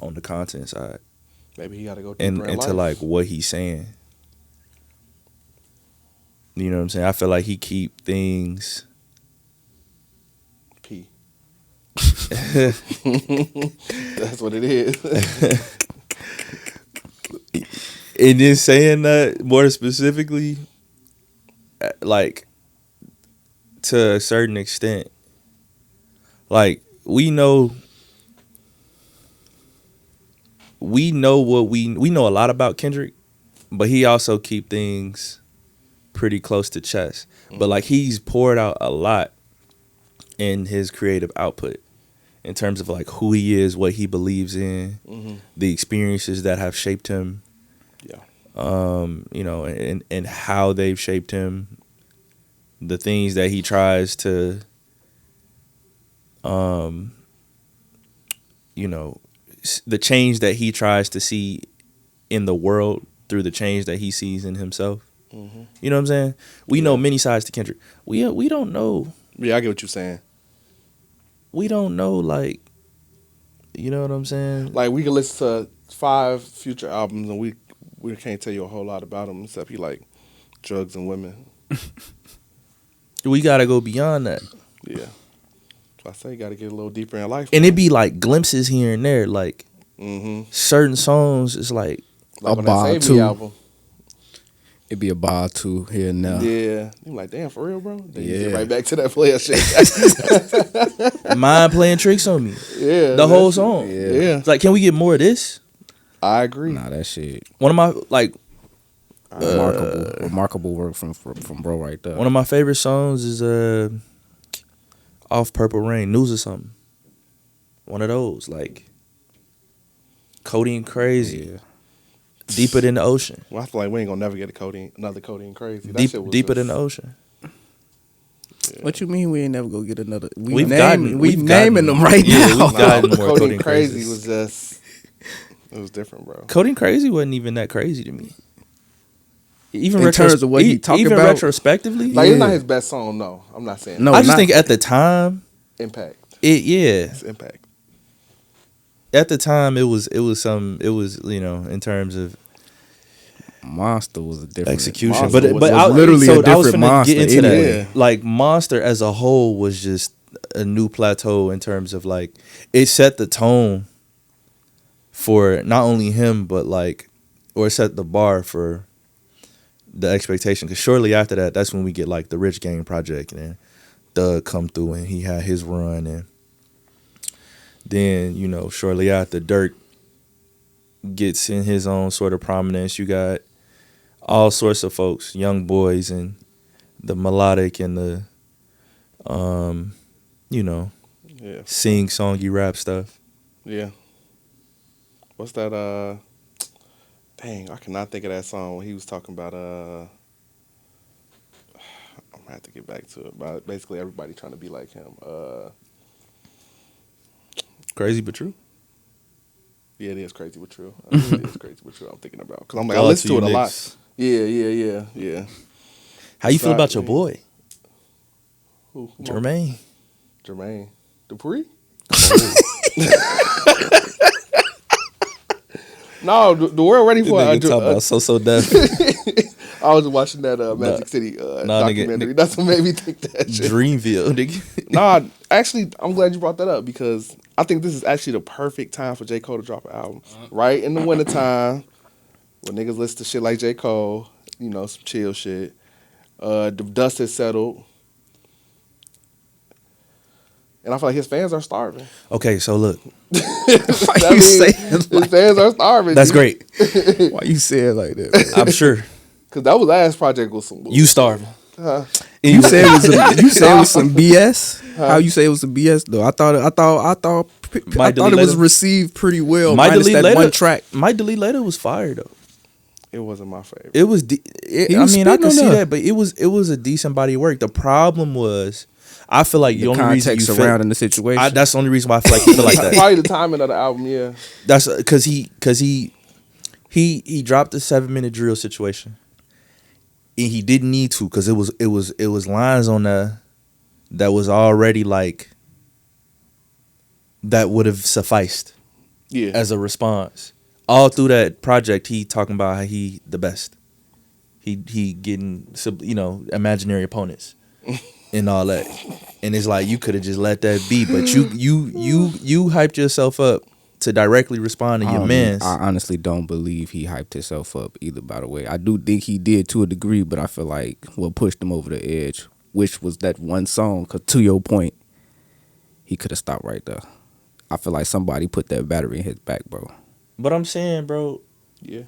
on the content side. Maybe he got to go deeper And in into life. like what he's saying. You know what I'm saying? I feel like he keep things P. That's what it is. and then saying that more specifically, like to a certain extent, like we know what we know a lot about Kendrick, but he also keep things pretty close to chest. But like he's poured out a lot in his creative output in terms of like who he is, what he believes in, the experiences that have shaped him. Yeah. You know, and how they've shaped him, the things that he tries to, you know, the change that he tries to see in the world through the change that he sees in himself. You know what I'm saying? We know many sides to Kendrick. We don't know. Yeah, I get what you're saying. We don't know, like, you know what I'm saying? Like we can listen to 5 Future albums and we can't tell you a whole lot about them except he like drugs and women. We gotta go beyond that. Yeah. So I say you got to get a little deeper in life. And it be like glimpses here and there, like certain songs. It's like Like A on bar that Save Me too. album. It'd be a bar too here and there. Yeah. I'm like, damn, for real, bro? Then you Yeah. get right back to that player shit. mind playing tricks on me. Yeah. The whole song. Yeah. It's like, can we get more of this? I agree. Nah, that shit. One of my like Remarkable work from bro right there. one of my favorite songs is Off Purple Rain, News or Something. One of those, like Codeine Crazy. Yeah. Deeper than the ocean. Well, I feel like we ain't gonna never get another Codeine Crazy. That shit was Deeper just, than the ocean. What you mean we ain't never go get another? We've naming gotten- them right yeah, now. we've gotten Nah, more Codeine Codeine Crazy Crazies. was just, it was different, bro. Codeine Crazy wasn't even that crazy to me. Even In terms of what he talking even about? retrospectively, Like, it's not Yeah. his best song, no. I'm not saying No, that. I just not- think at the time, Impact. it's Impact. at the time it was you know, in terms of Monster was a different execution, Monster but was I, literally so a I was different finna Monster get into anyway. that. Like Monster as a whole was just a new plateau in terms of like it set the tone for not only him but like, or it set the bar for the expectation. Because shortly after that, that's when we get like the Rich Gang project, and then Thug come through and he had his run, and then you know shortly after Dirk gets in his own sort of prominence. You got all sorts of folks, young boys, and the melodic and the, you know, Yeah. sing songy rap stuff. Yeah. What's that, dang, I cannot think of that song when he was talking about, I'm gonna have to get back to it, but basically everybody trying to be like him. Crazy but true. Yeah, it is crazy but true. It is crazy but true. I'm thinking about, because I'm like, I listen to it a lot. Yeah. How you feel Sorry, about your man. boy, Who? Jermaine? Jermaine Dupri? No, the world ready for Nigga talking about so deaf. I was watching that Magic Nah, City nah, nigga, documentary. That's what made me think that shit. Dreamville, nigga. Nah, actually, I'm glad you brought that up because I think this is actually the perfect time for J. Cole to drop an album. Right in the wintertime, when niggas listen to shit like J. Cole, you know, some chill shit. The dust has settled. And I feel like his fans are starving. Okay, so look, Why you saying His like, fans are starving. that's dude. great. why you say it like that? Man? I'm sure Cause that was last project was some you starving. Huh? You said it was you said it was some BS. How you say it was some BS though? I thought Might it was Delete Later? received pretty well. Might minus Delete that Later. one track. Might Delete Later was fire though. It wasn't my favorite. It was. He I was mean, I spitting can on see that. that, but it was a decent body of work. The problem was, I feel like the only reason you Context feel, surrounding the situation. that's the only reason why I feel like you feel like that. Probably the timing of the album, yeah. That's because he dropped the 7-minute drill situation, and he didn't need to because it was lines on there that was already like that would have sufficed Yeah. as a response. All through that project, he talking about how he the best. He getting imaginary opponents and all that, and it's like you could have just let that be, but you hyped yourself up to directly respond to your mans. I honestly don't believe he hyped himself up either. By the way, I do think he did to a degree, but I feel like what pushed him over the edge, which was that one song. Cause to your point, he could have stopped right there. I feel like somebody put that battery in his back, bro. But I'm saying, bro, Yeah.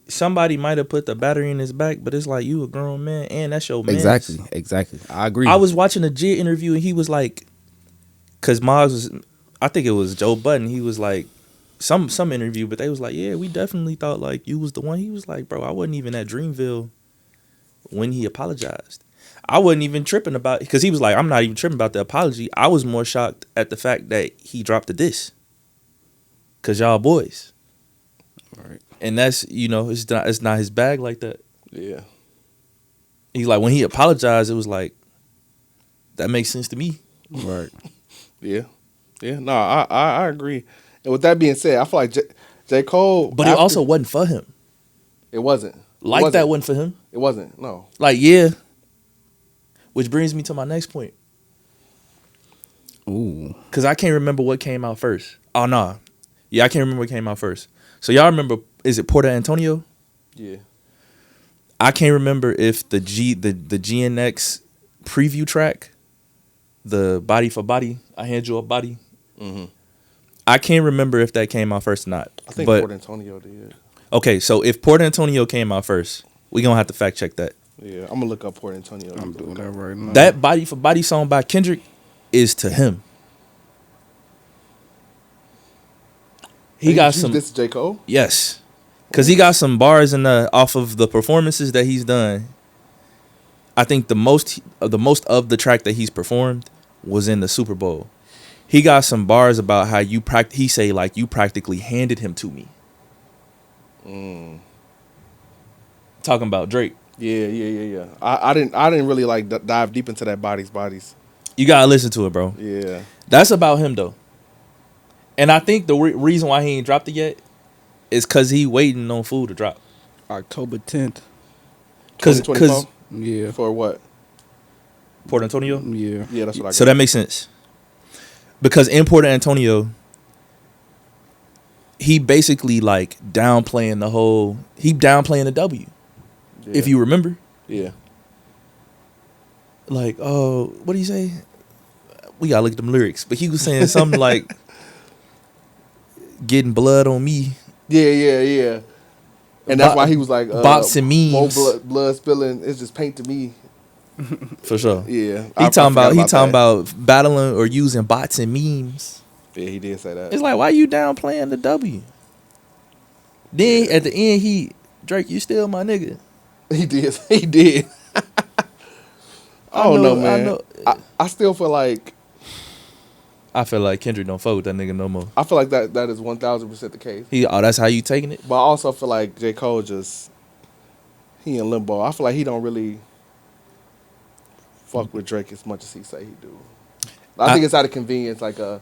somebody might have put the battery in his back, but it's like you a grown man and that's your man. Exactly. I agree. I was watching a Jid interview and he was like, cause Miles was, I think it was Joe Budden. He was like, some interview, but they was like, yeah, we definitely thought like you was the one. He was like, bro, I wasn't even at Dreamville when he apologized. I wasn't even tripping about, because he was like, I'm not even tripping about the apology. I was more shocked at the fact that he dropped the diss, cause y'all boys. Right. And that's, it's not his bag like that. Yeah. He's like, when he apologized, it was like, that makes sense to me. Right. Yeah. Yeah. No, I agree. And with that being said, I feel like J. Cole. But it also wasn't for him. It wasn't. That wasn't for him. It wasn't. No. Like, yeah. Which brings me to my next point. Ooh. Because I can't remember what came out first. Oh, no. Yeah, I can't remember what came out first. So y'all remember, is it Porter Antonio? Yeah. I can't remember if the GNX preview track, the Body for Body, I Hand You a Body. Mm-hmm. I can't remember if that came out first or not. I think but, Port Antonio did. Okay, so if Port Antonio came out first, we're going to have to fact check that. Yeah, I'm gonna look up Port Antonio. I'm doing that right now. That Body for Body song by Kendrick is to him. He got some. This is J. Cole? Yes, because he got some bars in off of the performances that he's done. I think the most of the track that he's performed was in the Super Bowl. He got some bars about how he say like you practically handed him to me. Talking about Drake. Yeah. I didn't really like dive deep into that bodies. You gotta listen to it, bro. Yeah. That's about him though. And I think the reason why he ain't dropped it yet is because he waiting on Food to drop. October 10th. Because 2024? Yeah. For what? Port Antonio? Yeah. Yeah, that's what I got. So that makes sense. Because in Port Antonio, he basically like downplaying the W. Yeah. If you remember. Yeah. Like, oh, what do you say? We gotta look at them lyrics. But he was saying something like getting blood on me. Yeah. And that's why he was like bots and memes. More blood spilling. It's just paint to me. For sure. Yeah. He talking that. about battling or using bots and memes. Yeah, he did say that. It's like, why you downplaying the W? Then at the end, Drake, you still my nigga. He did. I don't know, man. I still feel like I feel like Kendrick don't fuck with that nigga no more. I feel like that is 1000% the case. That's how you taking it? But I also feel like J. Cole he in limbo. I feel like he don't really fuck with Drake as much as he say he do. I think it's out of convenience, like Who,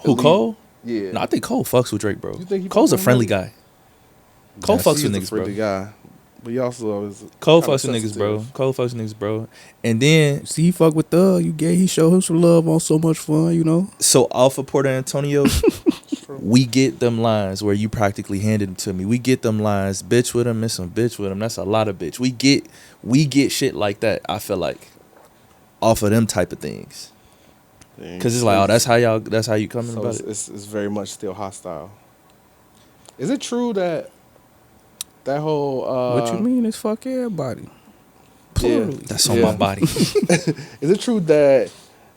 elite. Cole? Yeah. No, I think Cole fucks with Drake, bro. You think he Cole's a fucks with friendly him? guy. Cole fucks with He's a niggas, bro. friendly guy. But he also is Cold kinda fucks with niggas, bro. sensitive. Cold fucks with niggas, bro. And then, See, he fuck with Thug. He showed him some love on So Much Fun, you know. so off of Port Antonio, True. we get them lines where you practically handed them to me. We get them lines, bitch with them, and some bitch with them. That's a lot of bitch. We get shit like that. I feel like off of them type of things, cause it's like, oh, that's how you coming So about it's it. very much still hostile. Is it true that whole What you mean? It's fuck everybody. Yeah, Plurally. That's on my body. Is it true that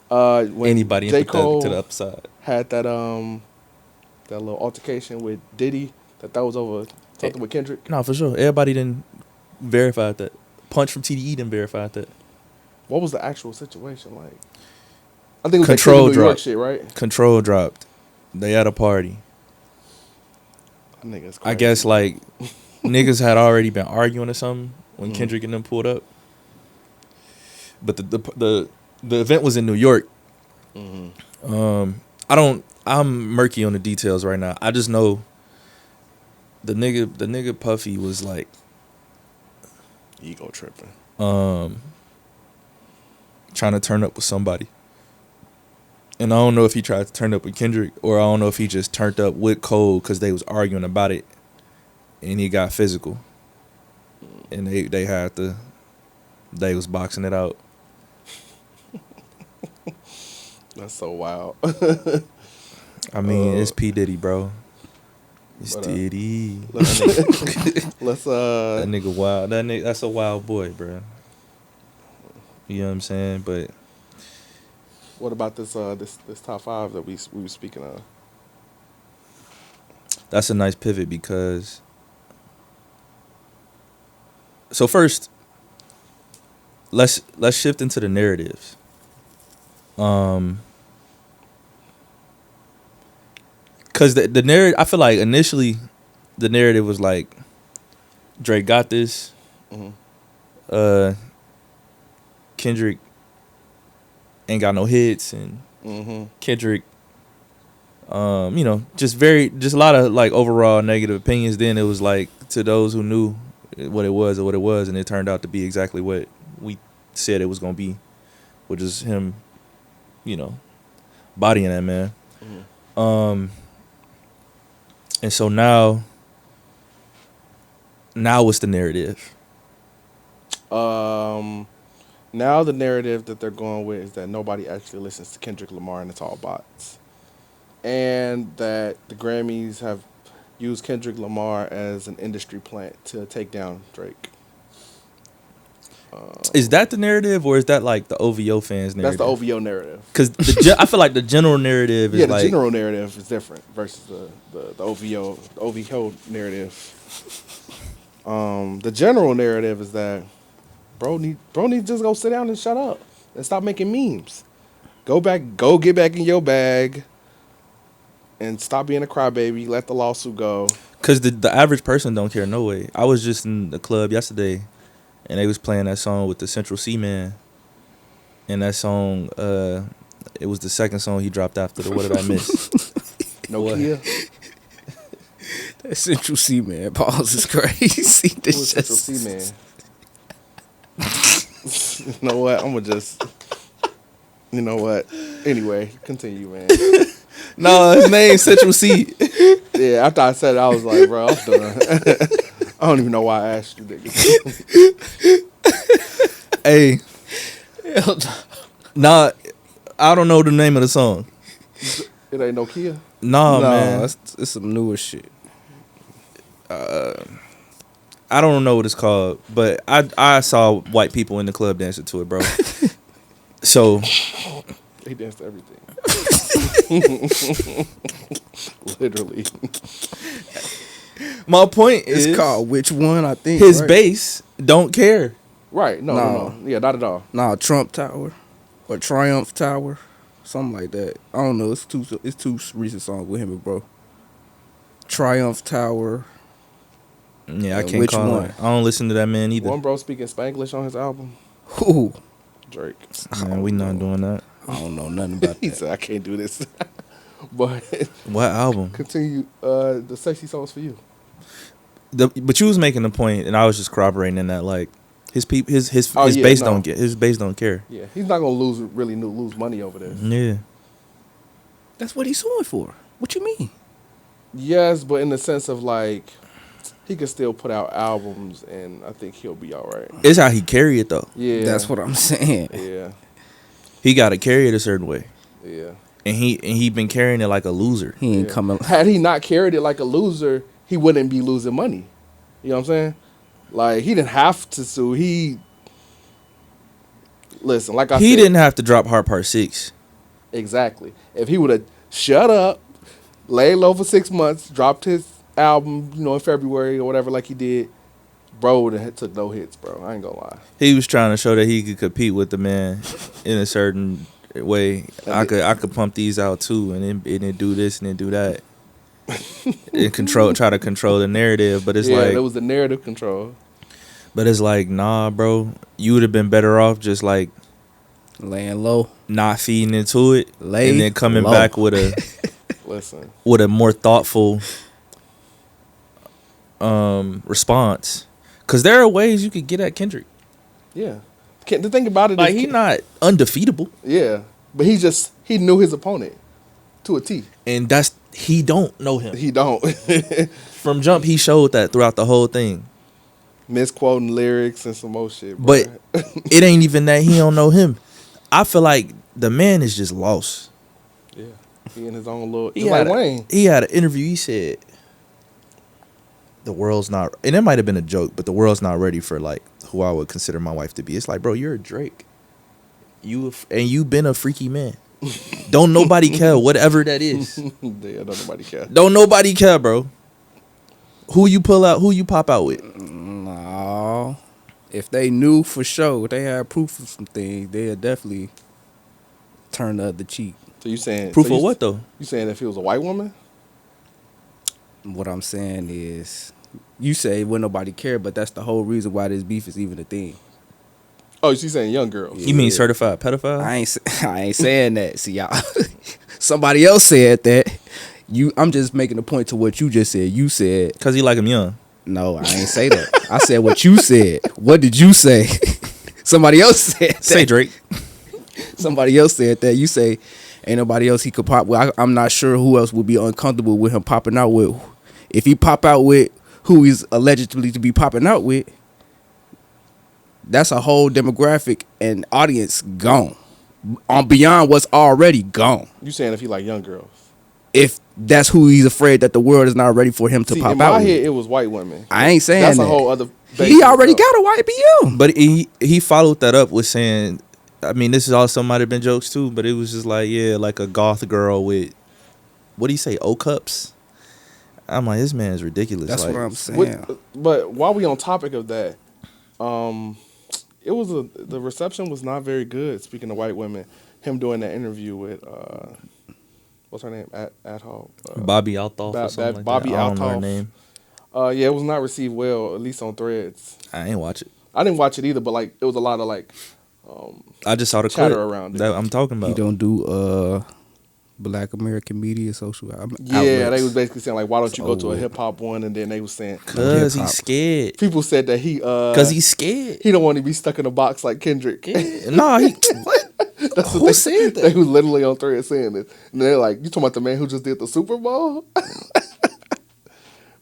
when Anybody J. empathetic Cole to the upside. had that little altercation with Diddy, that was over something with Kendrick? No, for sure. Everybody didn't verify that. Punch from TDE didn't verify that. What was the actual situation like? I think it was Control that King of New York drop. shit, right? Control dropped. They at a party. That nigga's crazy. I guess like niggas had already been arguing or something when Mhm. Kendrick and them pulled up. But the event was in New York. Mhm. I'm murky on the details right now. I just know the nigga Puffy was like Ego tripping. trying to turn up with somebody. And I don't know if he tried to turn up with Kendrick or I don't know if he just turned up with Cole because they was arguing about it and he got physical. And they was boxing it out. That's so wild. I mean, it's P. Diddy, bro. It's But, Diddy. let's That nigga wild. That's a wild boy, bro. You know what I'm saying? But what about this top 5 that we were speaking of? that's a nice pivot because. So first, let's shift into the narratives. Cause the narrative, I feel like initially, the narrative was like, Drake got this. Mhm. Kendrick ain't got no hits, and Mhm. Kendrick, just a lot of like overall negative opinions. Then it was like to those who knew what it was, and it turned out to be exactly what we said it was gonna be, which is him, bodying that man. Mhm. And so now what's the narrative? Now the narrative that they're going with is that nobody actually listens to Kendrick Lamar and it's all bots, and that the Grammys have used Kendrick Lamar as an industry plant to take down Drake. Is that the narrative, or is that like the OVO fans narrative? That's the OVO narrative. Because I feel like the general narrative is Yeah, the like general narrative is different versus the OVO narrative. The general narrative is that bro need to just go sit down and shut up and stop making memes. Go get back in your bag and stop being a crybaby. Let the lawsuit go. Because the average person don't care no way. I was just in the club yesterday, and they was playing that song with the Central C Man, and that song, it was the second song he dropped after the What Did I Miss? Nokia. That Central C Man pause is crazy. Who is Central C Man? You know what? I'm gonna just. You know what? Anyway, continue, man. No, his name's Central C. Yeah, after I said it, I was like, bro, I'm done. I don't even know why I asked you, nigga. Hey, nah, I don't know the name of the song. It ain't Nokia. Nah, no, man. it's some newer shit. I don't know what it's called, but I saw white people in the club dancing to it, bro. So He danced to everything. Literally. my point It's is called Which One, I think. his right? base don't care. Right. No. No. Yeah, not at all. Nah, Trump Tower or Triumph Tower, something like that. I don't know. It's two recent songs with him and bro. Triumph Tower. Yeah, I And can't which call one? it. I don't listen to that man either. One bro speaking Spanglish on his album. Who? Drake. Man, we not doing that. I don't know nothing about He that. said, I can't do this. But What album? continue. The sexy songs for you. But you was making the point, and I was just corroborating in that like his Oh, yeah, base no. don't get his base don't care. Yeah, he's not gonna lose money over this. Yeah. That's what he's suing for. What you mean? Yes, but in the sense of like, he can still put out albums, and I think he'll be all right. It's how he carry it though. Yeah, That's what I'm saying. Yeah, He got to carry it a certain way, yeah. and he been carrying it like a loser. He ain't Yeah. coming. Had he not carried it like a loser, he wouldn't be losing money. You know what I'm saying? Like, he didn't have to sue. Listen, like I said, He didn't have to drop Heart Part 6. exactly. If he would have shut up, laid low for 6 months, dropped his album, in February or whatever, like he did, bro would have took no hits, bro. I ain't gonna lie. He was trying to show that he could compete with the man in a certain way. I could pump these out too, and then do this and then do that, and try to control the narrative. But it's Yeah, like, there was the narrative control. but it's like, nah, bro. You would have been better off just like Laying low. not feeding into it, Lay and then coming low. back with Listen, a more thoughtful response. Because there are ways you could get at Kendrick. yeah. The thing about it Like, is, he not undefeatable, yeah, but he knew his opponent to a T. and he don't know him. He don't. From jump, he showed that throughout the whole thing. Misquoting lyrics and some more shit, bro. But it ain't even that he don't know him. I feel like the man is just lost. yeah, he in his own little. He Just had, like Wayne. he had an interview. He said, "The world's not," and it might have been a joke, but the world's not ready for like who I would consider my wife to be. It's like, bro, you're a Drake. You've been a freaky man. Don't nobody care, whatever that is. Yeah, don't nobody care. Don't nobody care, bro. Who you pull out? Who you pop out with? No. If they knew for sure, they had proof of some things, they'd definitely turn the other cheek. So you saying Proof of what though? You saying if he was a white woman? What I'm saying is, you say when nobody care, but that's the whole reason why this beef is even a thing. Oh, she's saying young girls. You mean certified pedophile? I ain't saying that. See, y'all, somebody else said that. I'm just making a point to what you just said. You said Because he like him young. no. I ain't say that. I said what you said. What did you say? Somebody else said that. Say Drake. Somebody else said that. You say ain't nobody else he could pop with. I'm not sure who else would be uncomfortable with him popping out with. If he pop out with who he's allegedly to be popping out with, that's a whole demographic and audience gone. On beyond what's already gone. You saying if he like young girls? If that's who he's afraid that the world is not ready for him to See, pop in out my with. head, it was white women. I ain't saying That's that. a whole other. He already got a white BM. But he followed that up with saying, I mean, this is also might have been jokes too, but it was just like, yeah, like a goth girl with, what do you say, O cups? I'm like, this man is ridiculous. That's like, what I'm saying. But while we on topic of that, it was the reception was not very good. Speaking of white women, him doing that interview with what's her name at home, Bobby Althoff or something like Bobby that. I don't know her Althoff. name. Yeah, it was not received well, at least on Threads. I ain't watch it. I didn't watch it either, but like it was a lot of like I just saw the chatter clip around it. that I'm talking He about. don't do Black American media social Yeah, outlets. they was basically saying like, why don't you go to a So- hip hop one? And then they was saying Cause hip-hop. he's scared. people said that he Cause he's scared. he don't want to be stuck in a box like Kendrick. Nah, he what? That's what Who they said They that? was literally on Threads saying this, and they're like, "You talking about the man who just did the Super Bowl,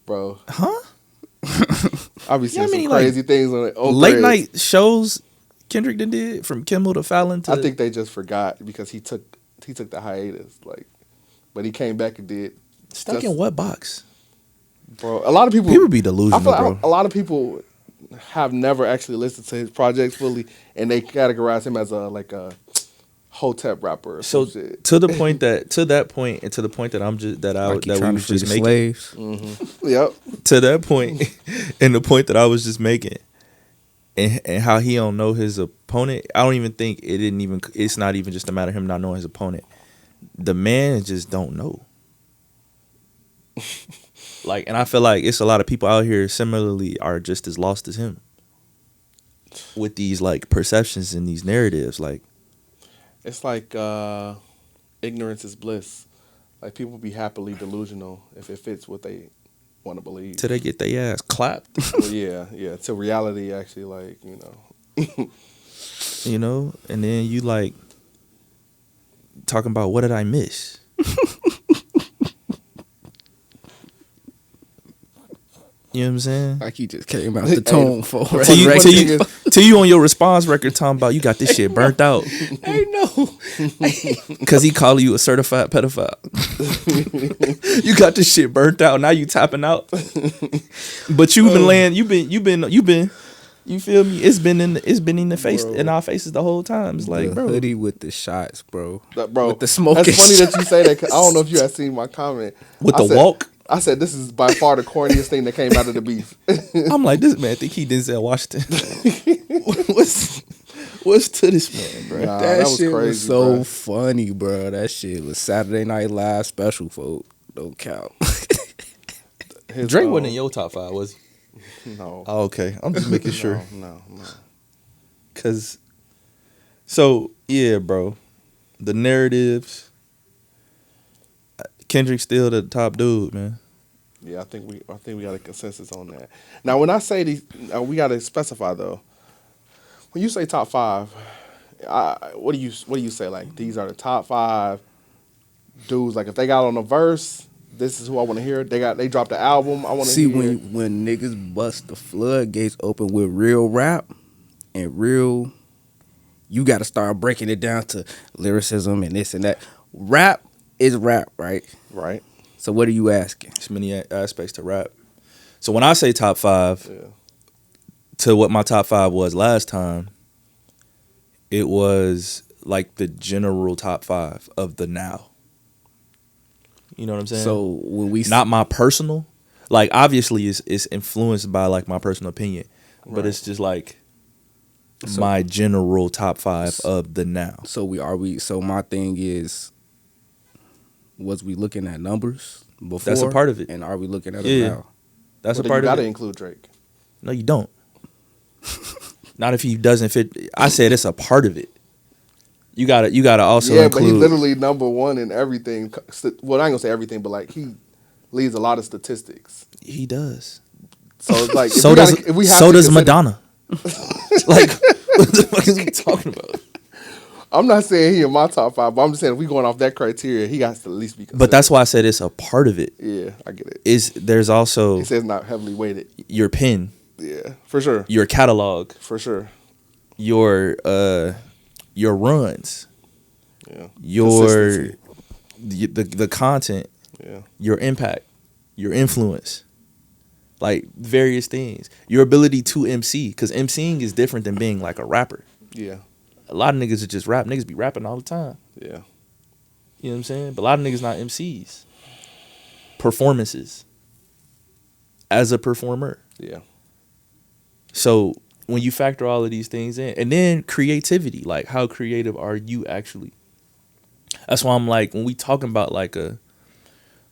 bro?" Huh? I be seeing I mean, some like, crazy things on Late Threads. night shows Kendrick did from Kimmel to Fallon to. I think they just forgot because he took the hiatus, like, but he came back and did. stuck just- in what box? Bro, a lot of people People be I delusional, feel like bro. a lot of people have never actually listened to his projects fully, and they categorize him as a Hotep rapper or So some shit. to the point that and to the point that I'm just that I Like he that we trying to was free just the making. slaves. Yep. To that point, and the point that I was just making, and how he don't know his opponent. I don't even think it's not even just a matter of him not knowing his opponent. The man just don't know. Like, and I feel like it's a lot of people out here similarly are just as lost as him with these like perceptions and these narratives. Like, It's like ignorance is bliss. Like people be happily delusional if it fits what they want to believe. Till they get their ass clapped. Well, yeah. Till reality actually, like, you know. You know, and then you like talking about what did I miss? You know what I'm saying? Like he just came out the tone for To you on your response record talking about you got this shit burnt out. Hey, no. Cause he calling you a certified pedophile. You got this shit burnt out. Now you tapping out. But you've been laying. You've been. You feel me? It's been in the face, Bro. in our faces the whole time. It's like, the bro, hoodie with the shots, bro. Bro, With the smoking that's funny shots. that you say that. 'Cause I don't know if you had seen my comment. with I the said- walk. I said this is by far the corniest thing that came out of the beef. I'm like, this man think he Denzel Washington. what's to this man, bro? Nah, That, that was shit crazy, was so bro. funny, bro. That shit was Saturday Night Live special, folk. Don't count. His, Drake wasn't in your top 5, was he? No. Oh, okay. I'm just making sure. No. Cause, so yeah, bro, the narratives. Kendrick's still the top dude, man. Yeah, I think we got a consensus on that. Now, when I say these, we got to specify though. When you say top 5, what do you say? Like, these are the top 5 dudes. Like, if they got on a verse, this is who I want to hear. They dropped the album. I want to See, hear. when niggas bust the floodgates open with real rap and real, you got to start breaking it down to lyricism and this and that. Rap is rap, right? Right. So what are you asking? There's many aspects to rap. So when I say top 5, Yeah. to what my top 5 was last time, it was like the general top 5 of the now. You know what I'm saying? So when we not my personal, like obviously it's influenced by like my personal opinion, but Right. it's just like So- my general top 5 of the now. so my thing is, was we looking at numbers before? That's a part of it. And are we looking at Yeah. it now? That's But a then part you of got to it. include Drake. No, you don't. Not if he doesn't fit. I said it's a part of it. You gotta also Yeah, include. but he's literally number 1 in everything. Well, I ain't gonna say everything, but like he leads a lot of statistics. He does. So it's like So does Madonna. Like what the fuck is he talking about? I'm not saying he in my top 5, but I'm just saying if we going off that criteria, he has to at least be considered. But that's why I said it's a part of it. Yeah, I get it. There's also He says not heavily weighted. your pen, Yeah, for sure. your catalog, For sure. your runs, Yeah. your Consistency. the content, Yeah. your impact, your influence, like various things. Your ability to MC, because MCing is different than being like a rapper. Yeah. A lot of niggas are just rap. Niggas be rapping all the time. Yeah. You know what I'm saying? But a lot of niggas not MCs. Performances. As a performer. Yeah. So when you factor all of these things in, and then creativity, like how creative are you actually? That's why I'm like, when we talking about like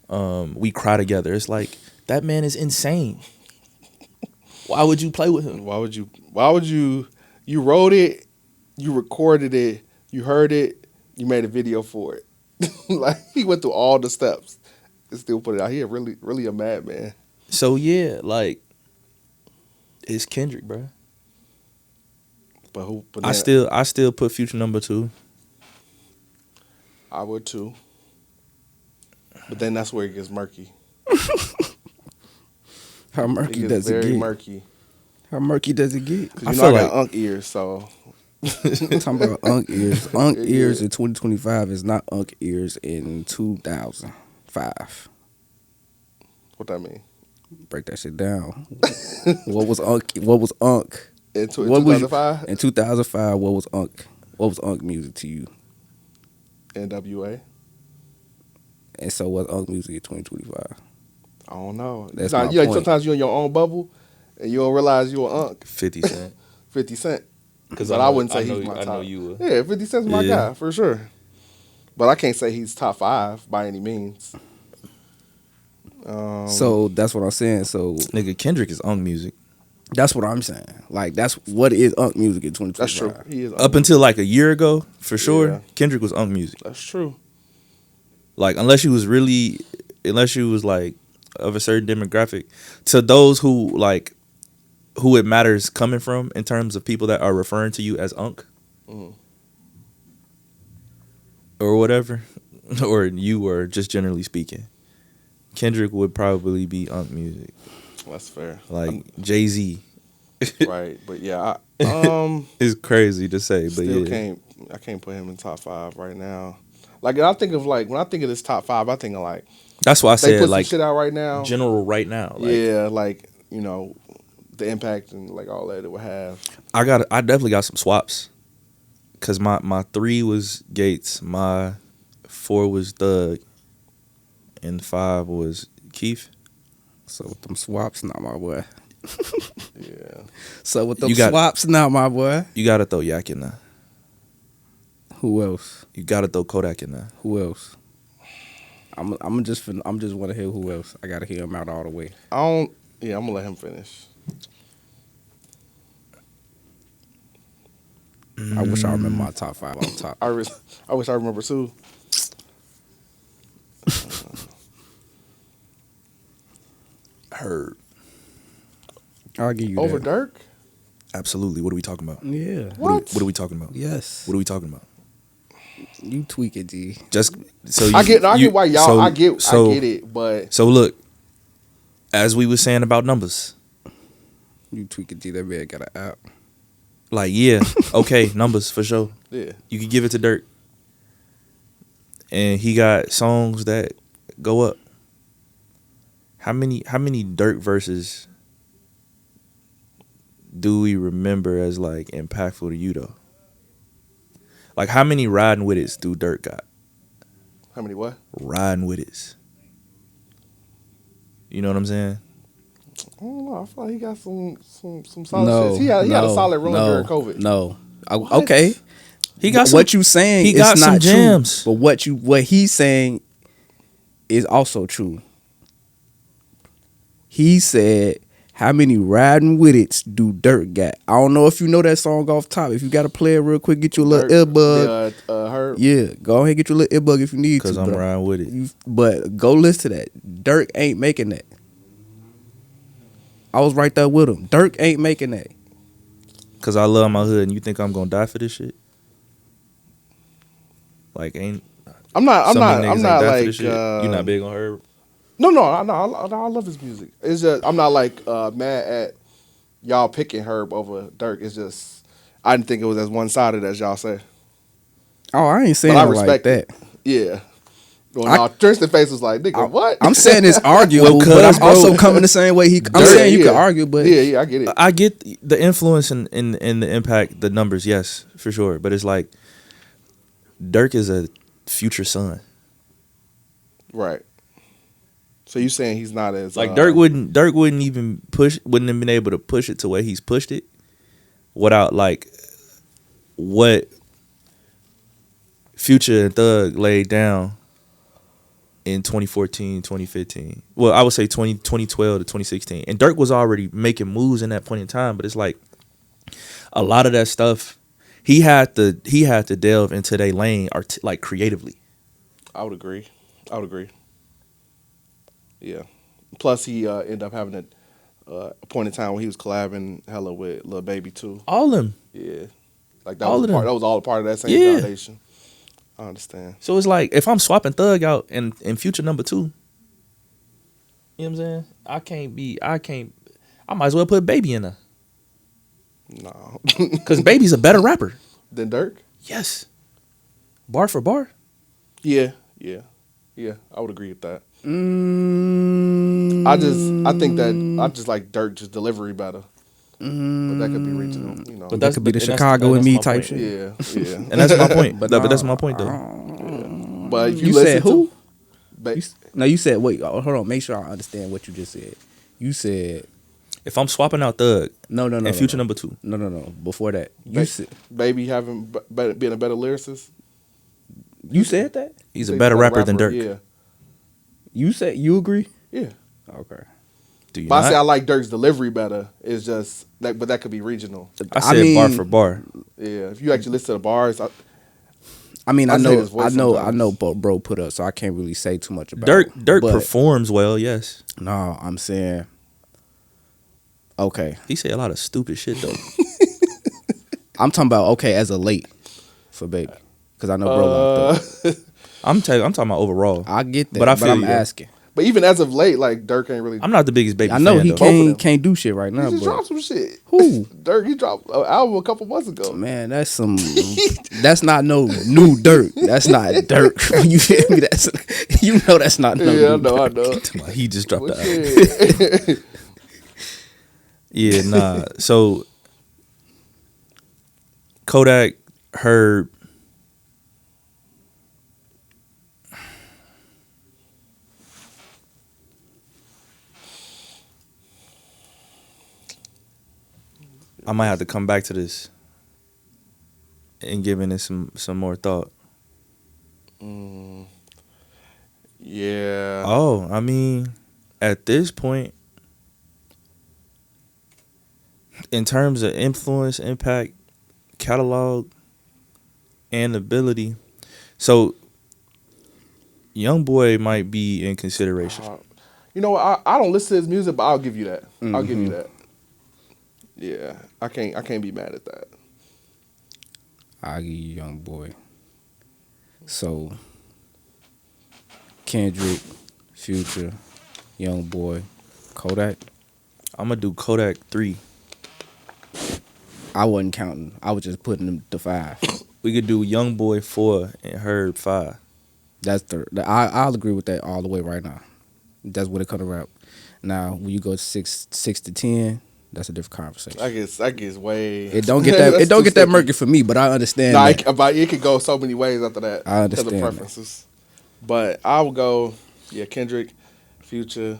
we cry together, it's like that man is insane. Why would you play with him? Why would you you wrote it, you recorded it, you heard it, you made a video for it. Like he went through all the steps and still put it out. He really a madman. So yeah, like it's Kendrick, bro. But who? But I then still put Future number 2. I would too. But then that's where it gets murky. How It murky gets does it very get? murky. How murky does it get? Because I you know feel I got like- unk ears, so I'm talking about unk ears. Unk Yeah. ears in 2025 is not unk ears in 2005. what that mean? Break that shit down. What was unk? What was unk? In What was- 2005, In 2005, what was unk? What was unk music to you? NWA. And so what's unk music in 2025? I don't know. That's Nah, my you like point. sometimes you're in your own bubble and you don't realize you're an unk. 50 Cent. 50 Cent. 'Cause But I I know- wouldn't say I know- he's my I top. know you would. Yeah, 50 Cent's my Yeah. guy for sure. But I can't say he's top 5 by any means. So that's what I'm saying. So Nigga, Kendrick is on music. that's what I'm saying. Like that's what is unk music in 2025. That's true. He is Up until like a year ago, for sure, Yeah. Kendrick was on music. That's true. Like unless you was like of a certain demographic, to those who like who it matters coming from in terms of people that are referring to you as Unc or whatever, or you, or just generally speaking, Kendrick would probably be Unc music. That's fair. Like Jay-Z. Right, but yeah, It's crazy to say, but still yeah. I can't put him in top 5 right now. Like when I think of this top 5, I think of like That's why I they said put some like shit out right now. general right now. Like, Yeah, like the impact and like all that it would have. I definitely got some swaps. Cause my 3 was Gates, my 4 was Thug, and 5 was Keith. So with them swaps, not my boy. Yeah. So with them You got- swaps, not my boy. You gotta throw Yak in there. Who else? You gotta throw Kodak in there. Who else? I'm just want to hear who else. I gotta hear him out all the way. I'm gonna let him finish. I wish I remember my top 5 on top. I wish I remember too. Heard. I'll give you Over that. Dirk? Absolutely. What are we talking about? Yeah. What? What are we talking about? Yes. What are we talking about? You tweak it, G. Just so you, I get why y'all so- I get so- it, but So look, as we were saying about numbers, You tweak it, G. That man got an app. like yeah, okay, numbers for sure. yeah. You could give it to Dirk, and he got songs that go up. How many Dirk verses do we remember as like impactful to you though? Like how many riding with it do Dirk got? How many what? Riding with it. You know what I'm saying? I don't know. I feel like he got some solid shit. He had a solid run during COVID. No. What? Okay. He got What you saying he is got some not jams. true. But what he's saying is also true. He said, "How many riding with it do Dirk got?" I don't know if you know that song off top. If you got to play it real quick, get you a little earbud. Herb. Yeah, go ahead and get you a little earbud if you need to. Because I'm bro. riding with it. But go listen to that. Dirk ain't making that. I was right there with him. Dirk ain't making that. Because I love my hood, and you think I'm gonna die for this shit? Like ain't I'm not some of these niggas I'm ain't not die for like this shit? You not big on her? No, I love his music. It's just I'm not like mad at y'all picking Herb over Dirk. It's just I didn't think it was as one sided as y'all say. Oh, I ain't saying But I it like respect that. it. Yeah. Well, Tristan face was like, nigga, what? I'm saying it's arguable, Well, but I'm 'cause, bro, also coming the same way. I'm saying you yeah. can argue, but yeah, I get it. I get the influence and the impact, the numbers, yes, for sure. But it's like Dirk is a future son. Right. So you saying he's not as Like Dirk wouldn't even wouldn't have been able to push it to where he's pushed it without like what Future and Thug laid down in 2014, 2015. Well, I would say 2012 to 2016. And Dirk was already making moves in that point in time, but it's like a lot of that stuff he had to delve into their lane like creatively. I would agree. Yeah. Plus, he ended up having a point in time when he was collabing hella with Lil Baby too. All of them. Yeah. Like that All was of them. that was all a part of that same Yeah. foundation. I understand. So it's like if I'm swapping Thug out and Future number 2, you know what I'm saying? I might as well put Baby in there. No. Because Baby's a better rapper. Then Dirk? Yes. Bar for bar. Yeah. I would agree with that. Mm, I think that I just like Dirk just delivery better. But that could be regional, you know. But that could be the and that's- Chicago and that's me my type point. shit. Yeah. And that's my point. But but no, that's my point though. But if You listen said who? To, No, you said wait. Hold on. Make sure I understand what you just said. You said If I'm swapping out Thug no. and Future number 2, No. Before that, you said Baby having being a better lyricist. you said that. he's a better rapper than Dirk. Yeah. You said you agree. Yeah. Okay. Do you But I say I not? like Dirk's delivery better. It's just that, but that could be regional. I said bar for bar. Yeah, if you actually listen to the bars, I mean, I I just hate know, his voice I know, sometimes. bro put up, so I can't really say too much about Dirk it. Dirk But performs well, yes. no, I'm saying, okay, He say a lot of stupid shit though. I'm talking about okay as a late for baby, because I know bro locked up. I'm talking about overall. I get that, But I but feel I'm you, though. asking. But even as of late, like Dirk ain't really. I'm not the biggest baby I know fan he though. Both of them. can't do shit right He now, just but dropped some shit. who? Dirk, he dropped an album a couple months ago. Man, that's some. That's not no new dirt. That's not dirt. You feel me? That's that's not no Yeah, I new know, I dirt. know. He just dropped Well, the album. shit. Yeah, nah. So Kodak, Herb, I might have to come back to this and giving it some more thought. Yeah. Oh, I mean, at this point, in terms of influence, impact, catalog, and ability, so Young Boy might be in consideration. You know what? I don't listen to his music, but I'll give you that. I'll give you Mhm. that. Yeah, I can't be mad at that. I give you Young Boy. So Kendrick, Future, Young Boy, Kodak. I'm gonna do Kodak 3. I wasn't counting. I was just putting them to 5. We could do Young Boy 4 and Herb 5. That's I'll agree with that all the way right now. That's what it could have rap. Now when you go 6 to 10, that's a different conversation. I guess way. It don't get that. That's It don't too get that sticky. murky for me, but I understand. Nah, that. but it could go so many ways after that. I Because of understand that. preferences. But I would go, yeah, Kendrick, Future.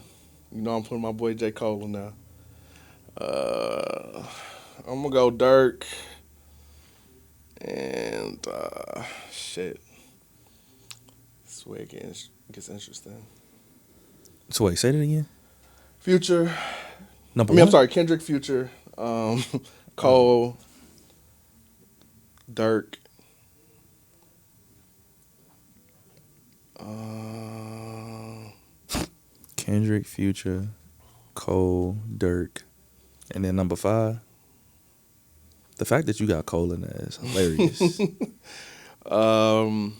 You know I'm putting my boy J. Cole in there. I'm gonna go Dirk. And shit. This way it gets interesting. So wait, say that again. Future. Number I mean, one. I'm sorry, Kendrick, Future, Cole, Dirk. Kendrick, Future, Cole, Dirk, and then number 5. The fact that you got Cole in there is hilarious. I'm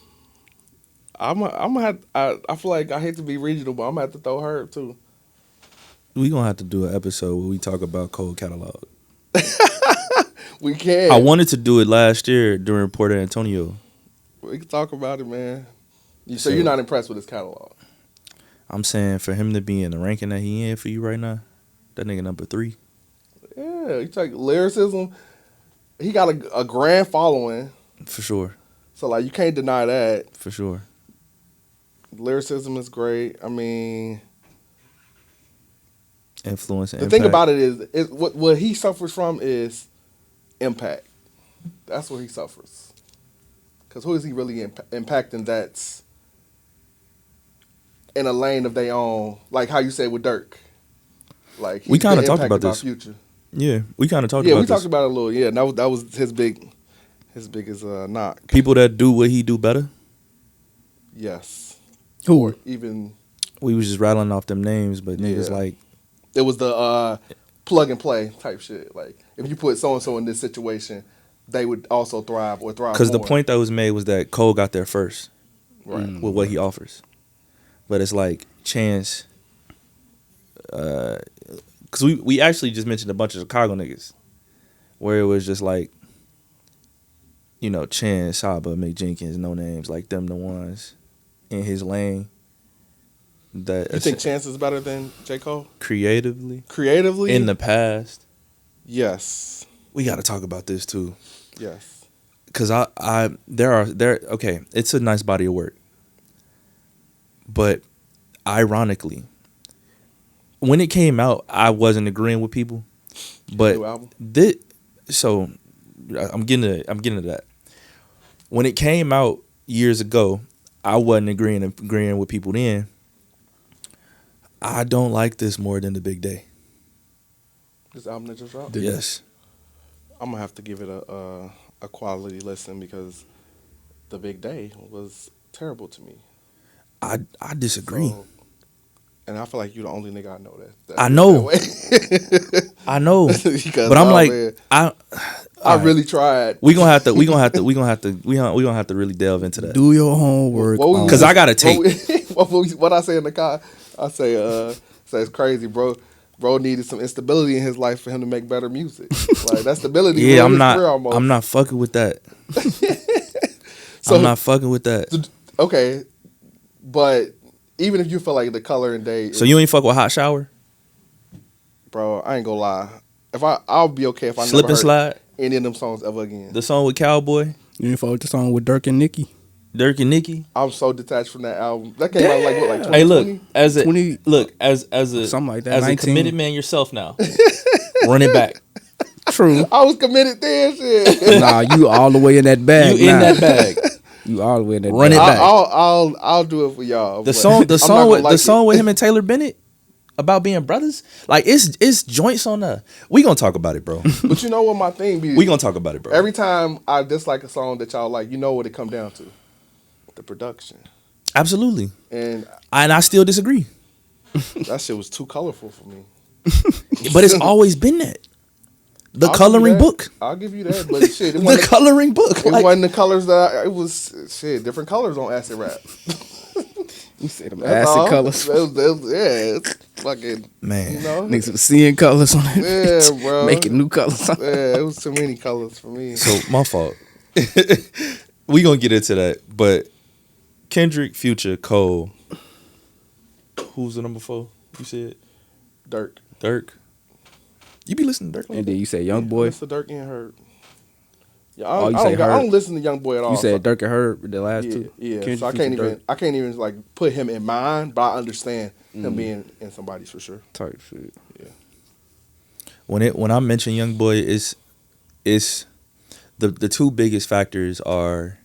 gonna have. I feel like I hate to be regional, but I'm gonna have to throw Herb too. We gonna have to do an episode where we talk about Cole catalog. We can. I wanted to do it last year during Port Antonio. We can talk about it, man. So So- you're not impressed with his catalog? I'm saying for him to be in the ranking that he in for you right now, that nigga number 3. Yeah, you take lyricism. He got a grand following, For sure. so like you can't deny that. For sure. Lyricism is great. I mean, Influence and the impact. thing about it is what he suffers from is impact. That's what he suffers. Because who is he really impacting that's in a lane of their own? Like how you say with Dirk. Like We kinda been talked about impacted by this. Future. Yeah, we kind of talked Yeah, about we this. talked about it a little. Yeah, that was his biggest knock. People that do what he do better. Yes. Who? Or even We was just rattling off them names, but niggas Yeah. like it was the plug and play type shit. Like if you put so and so in this situation, they would also thrive or thrive. because the more. point that was made was that Cole got there first right? with what he offers, but it's like Chance. Because we actually just mentioned a bunch of Chicago niggas, where it was just like, you know, Chance, Saba, McJenkins, no names, like them the ones in his lane. That You think Chance is better than J. Cole creatively creatively? in the past, Yes, we got to talk about this too. yes. Because okay, it's a nice body of work, but ironically, when it came out, I wasn't agreeing with people, but New album. so I'm getting to that. When it came out years ago, I wasn't agreeing with people then. I don't like this more than The Big Day. This album that just dropped. Yes. I'm gonna have to give it a quality listen because The Big Day was terrible to me. I disagree. So, and I feel like you're the only nigga I know that I feels know. that way. I know, Because, but I'm oh, like, man, I I really tried. we gonna have to really delve into that. Do your homework. What we- 'Cause I got a tape. What I say in the car, I say, it's crazy, bro. Bro needed some instability in his life for him to make better music. Like that stability. Yeah, ruined I'm his career not. almost. I'm not fucking with that. So- I'm not fucking with that. Okay, but even if you feel like The Color and Day, So you ain't fuck with Hot Shower, bro, I ain't gonna lie. I'll be okay if I Slip never and heard Slide, any of them songs ever again. the song with Cowboy, You ain't fuck with the song with Dirk and Nicki? Dirk and Nicki. I'm so detached from that album. That came out like what, like 2020? Hey, look, as a 20 as a something like that, as a 19. committed man yourself now, run it back. True. I was committed then, shit. Nah, you all the way in that bag. You in now. that bag. You all the way in that Run bag. it back. I'll do it for y'all. The but song, I'm not gonna like the song it. with him and Taylor Bennett about being brothers. Like it's joints on the. We gonna talk about it, bro. But you know what my thing be? We gonna talk about it, bro. Every time I dislike a song that y'all like, you know what it come down to? The production. Absolutely, And and I still disagree. that shit was too colorful for me. But it's always been that. The I'll give you coloring that. book. I'll give you that. But shit, it The wasn't, coloring book. it Like, wasn't the colors that it was shit, different colors on acid rap. You say them That's acid all. colors. Yeah, it's fucking, man, you know? Niggas was seeing colors on that Yeah, bitch. bro. Making new colors. Yeah, it was too many colors for me. so my fault. We gonna get into that, but Kendrick, Future, Cole. Who's the number 4? You said Dirk. Dirk. You be listening to Dirk? Like And that? then you say Young Boy. Mr. Dirk and Herb. Yeah, Oh, you I say don't Herb. listen to Young Boy at all. You so- said Dirk and Herb, the last yeah, two. yeah. Kendrick, So Future, I can't even like put him in mind, but I understand him being in somebody's for sure. Type shit. When I mention Young Boy, it's the two biggest factors are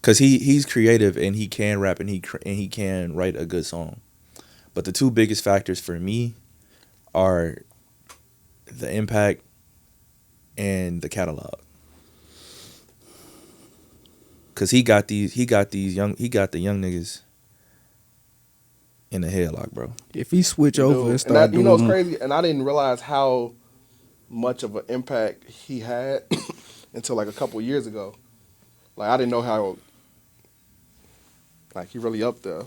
because he's creative and he can rap and he can write a good song, but the two biggest factors for me are the impact and the catalog. Cause he got the young niggas in the headlock, bro. If he switch over and And start that, doing you know, it's crazy. And I didn't realize how much of an impact he had until like a couple years ago. Like I didn't know how, like he really up there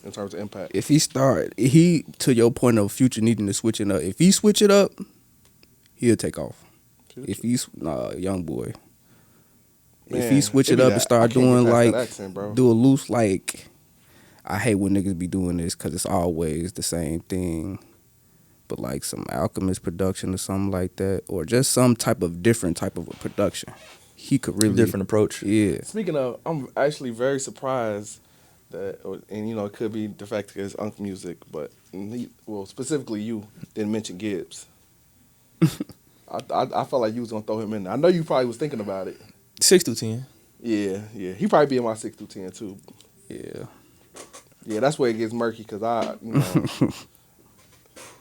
in terms of impact. if he to your point of Future needing to switch it up. If he switch it up, he'll take off. Future. If he's Young Boy. if Man, he switch it it be up that- and I start can't get doing past like that accent, bro. do a loose like, I hate when niggas be doing this because it's always the same thing. But like some Alchemist production or something like that, or just some type of different type of a production, he could really Different approach. Yeah, Speaking of, I'm actually very surprised that, and you know, it could be the fact that it's Unk music, but specifically you didn't mention Gibbs. I felt like you was gonna throw him in there. I know you probably was thinking about it. 6 through 10. Yeah. He probably be in my 6 through 10 too. yeah. That's where it gets murky because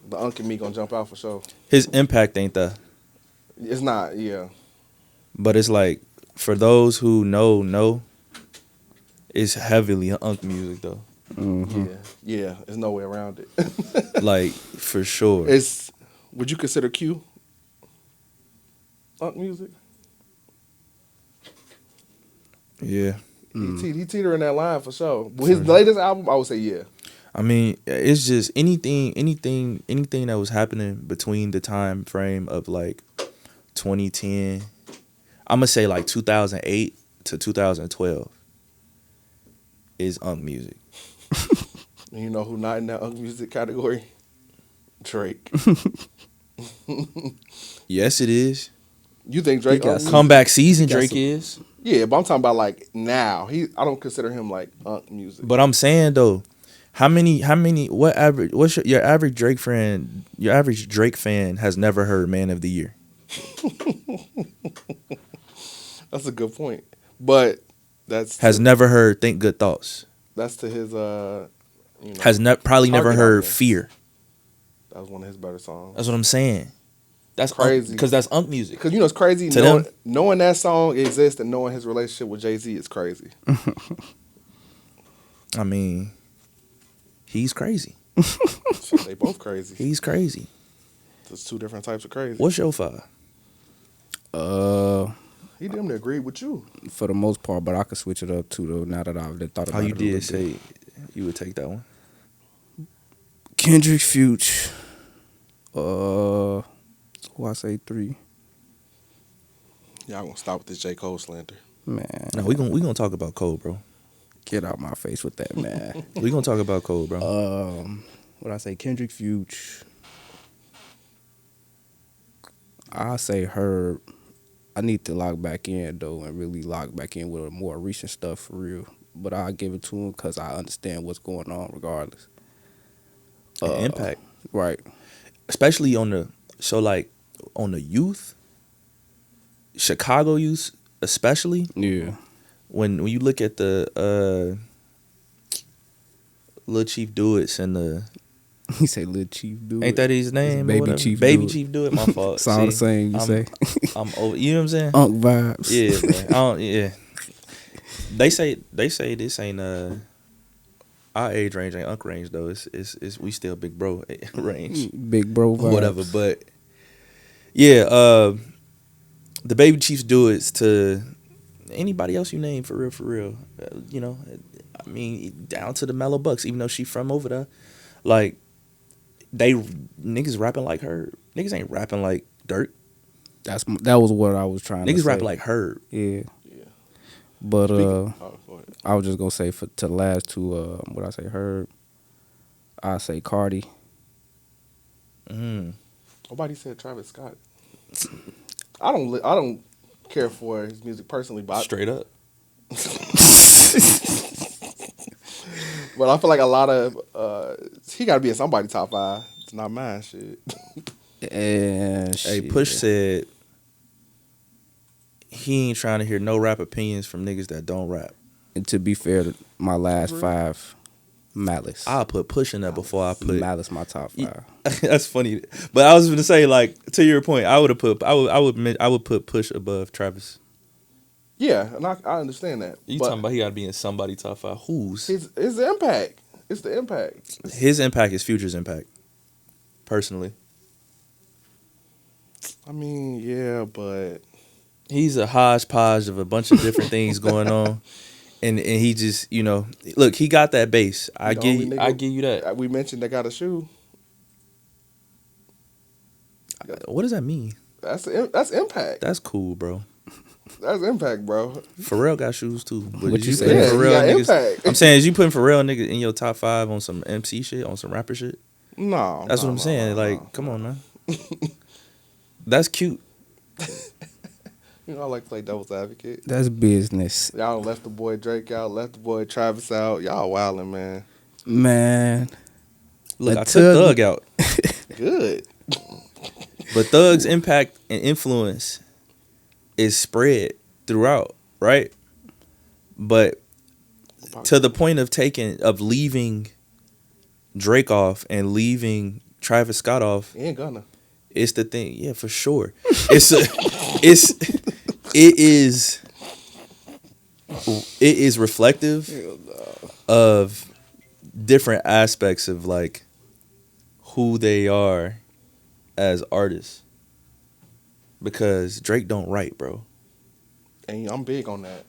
the Unk and me gonna jump out for sure. His impact ain't that. It's not, yeah. But it's like, for those who know, it's heavily Unk music though. Yeah. There's no way around it. Like, for sure. Would you consider Q Unk music? Yeah. He teeter in that line for sure. Well, his latest album, I would say yeah. I mean, it's just anything that was happening between the time frame of like 2010, I'm gonna say like 2008 to 2012 is Unk music. And you know who not in that Unk music category? Drake. Yes, it is. You think Drake got Unk music? Comeback season, got Drake some- is. Yeah, but I'm talking about like now. I don't consider him like Unk music. But I'm saying though, what's your average Drake fan? Your average Drake fan has never heard Man of the Year. That's a good point. But Has never heard Think Good Thoughts. that's to his Has probably never Target heard audience. Fear. That was one of his better songs. That's what I'm saying. That's Crazy. because that's Unk music. Because you know it's crazy. To Knowing that song exists and knowing his relationship with Jay-Z is crazy. I mean, he's crazy. So they both crazy. He's crazy. There's two different types of crazy. What's your 5? He damn near agreed with you. For the most part, but I could switch it up too though. Now that I've thought about How it. you a little did bit. say you would take that one? Kendrick, Future. Who I say 3? Y'all gonna stop with this J. Cole slander. Man, No, we gonna talk about Cole, bro. get out my face with that, man. We gonna talk about Cole, bro. What I say, Kendrick, Future. I say Herb. I need to lock back in though, and really lock back in with more recent stuff for real. But I'll give it to him because I understand what's going on regardless. And impact, Right. especially on the on the youth, Chicago youth, especially Yeah. when you look at the Lil Chief Dewitt's and the He say Lil Chief Dewitt. ain't that his name? or Baby whatever? Chief Baby Dewitt. Chief Dewitt. My fault. It's all the See, same. You say I'm over. You know what I'm saying? Unk vibes. Yeah, man. I don't, yeah. They say this ain't our age range ain't Unk range though. It's we still big bro range. Big bro vibes. Whatever. But yeah, the Baby Chiefs do it to anybody else you name for real. You know, I mean down to the Mellow Bucks, even though she from over there, like they niggas rapping like her. Niggas ain't rapping like Dirt. That was what I was trying to say. Niggas rapping like her. Yeah. Yeah. But Go ahead. I was just gonna say to the last two, what I say, Herb. I say Cardi. Nobody said Travis Scott. I don't care for his music personally, but Straight up. but I feel like a lot of he got to be in somebody's top 5. It's not mine. Shit. And Hey, shit. Push said he ain't trying to hear no rap opinions from niggas that don't rap. And to be fair, my last 5, Malice. I'll put Push in there before I put Malice my top 5. That's funny, but I was gonna say, like, to your point, I would put Push above Travis. Yeah, and I understand that. You but talking about he gotta be in somebody top 5? Who's his impact? It's the impact. his impact is Future's impact. Personally, I mean, yeah, but he's a hodgepodge of a bunch of different things going on, and he just look, he got that bass. I The give only you that. we mentioned they got a shoe. What does that mean? That's impact. That's cool, bro. That's impact, bro. Pharrell got shoes too. But What is you putting say? Yeah, he got niggas? impact. I'm saying, is you putting Pharrell niggas in your top 5 on some MC shit, on some rapper shit? No, That's what I'm saying. Like, come on, man. That's cute. You know, I like to play devil's advocate. That's business. Y'all left the boy Drake out, left the boy Travis out. Y'all wildin', man. Man. Look, But I took Thug out, Good. but Thug's impact and influence is spread throughout, right? But to the point of leaving Drake off and leaving Travis Scott off, He ain't gonna. it's the thing. Yeah, for sure. It is reflective of different aspects of like who they are as artists. Because Drake don't write, bro. And I'm big on that.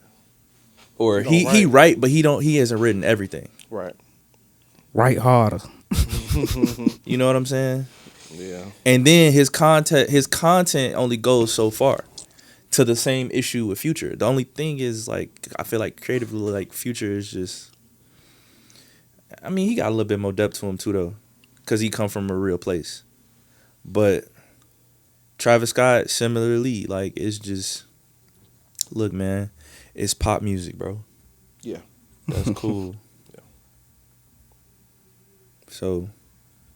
Or He don't he write. write, but he hasn't written everything. Right. Write harder. You know what I'm saying? Yeah. And then his content only goes so far to the same issue with Future. The only thing is, like, I feel like creatively, like, Future is just, I mean, he got a little bit more depth to him too, though, because he come from a real place. But Travis Scott, similarly, like, it's just, look, man, it's pop music, bro. Yeah. That's cool. Yeah. So,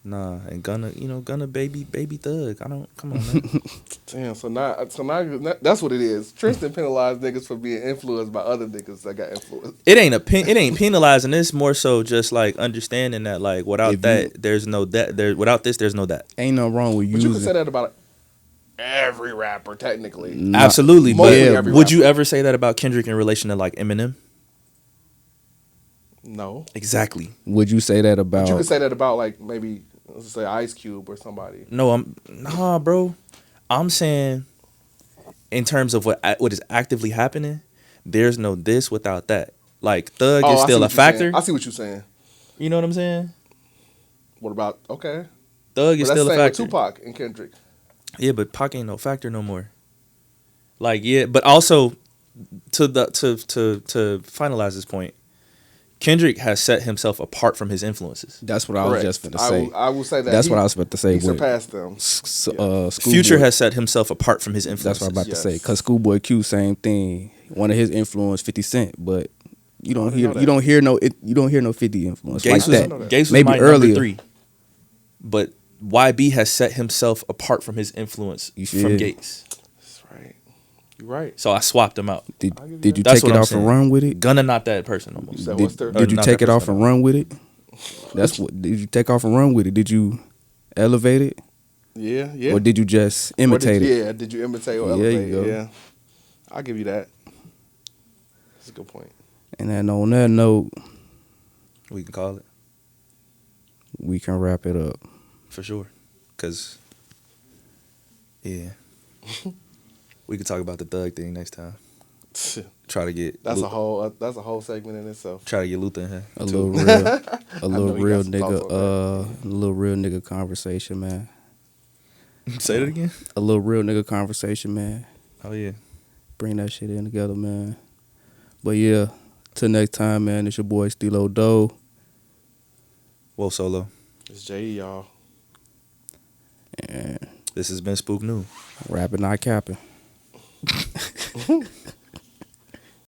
nah, and Gunna baby Thug. Come on, man. Damn. So now that's what it is. Tristan penalized niggas for being influenced by other niggas that got influenced. It ain't penalizing. It's more so just like understanding that, like, without If that, there's no that. Without this, there's no that. Ain't nothing wrong with But you can using. say that about every rapper technically. Absolutely, but Mostly every would you rapper. ever say that about Kendrick in relation to like Eminem? No, Exactly. Would you say that but about? you could say that about like maybe let's say Ice Cube or somebody. No, nah, bro. I'm saying in terms of what is actively happening, there's no this without that. Like Thug is I see still a what you're saying. factor. I see what you're saying. You know what I'm saying? What about okay? Thug But is that's the still a same with factor. Tupac and Kendrick. Yeah, but Pac ain't no factor no more. Like, yeah, but also to finalize this point, Kendrick has set himself apart from his influences. That's what I was Correct. just finna say. I will say that. That's what I was about to say. He With surpassed them. Schoolboy. Future has set himself apart from his That's influences. what I'm about to say. Yes. Cause Schoolboy Q, same thing. One of his influence, 50 Cent, but you don't didn't know that. you don't hear no 50 influence Gates like was, that. Gates was Maybe my earlier. number 3. But YB has set himself apart from his influence You from feel? Gates. That's right. You're right. So I swapped them out. Did you That's take what it I'm off saying. and run with it? Gunna not that person no more. You said what's their? Did you not take that it off person and no more. run with it? That's what. Did you take off and run with it? Did you elevate it, Yeah, yeah. or did you just Or imitate it? Yeah, did you imitate or Yeah, you elevate? go. Yeah, I'll give you that. That's a good point. And then on that note, We can call it we can wrap it up. for sure. Cause yeah. We could talk about the Thug thing next time. Try to get That's a whole segment in itself. try to get Luther in here. A little know you real got some thoughts nigga, a little real nigga conversation, man. Say that again. A little real nigga conversation, man. Oh yeah. Bring that shit in together, man. But yeah, till next time, man. It's your boy Steelo Doe. Wosolow. It's J.E. y'all. And This has been Spook New. rapping, not capping.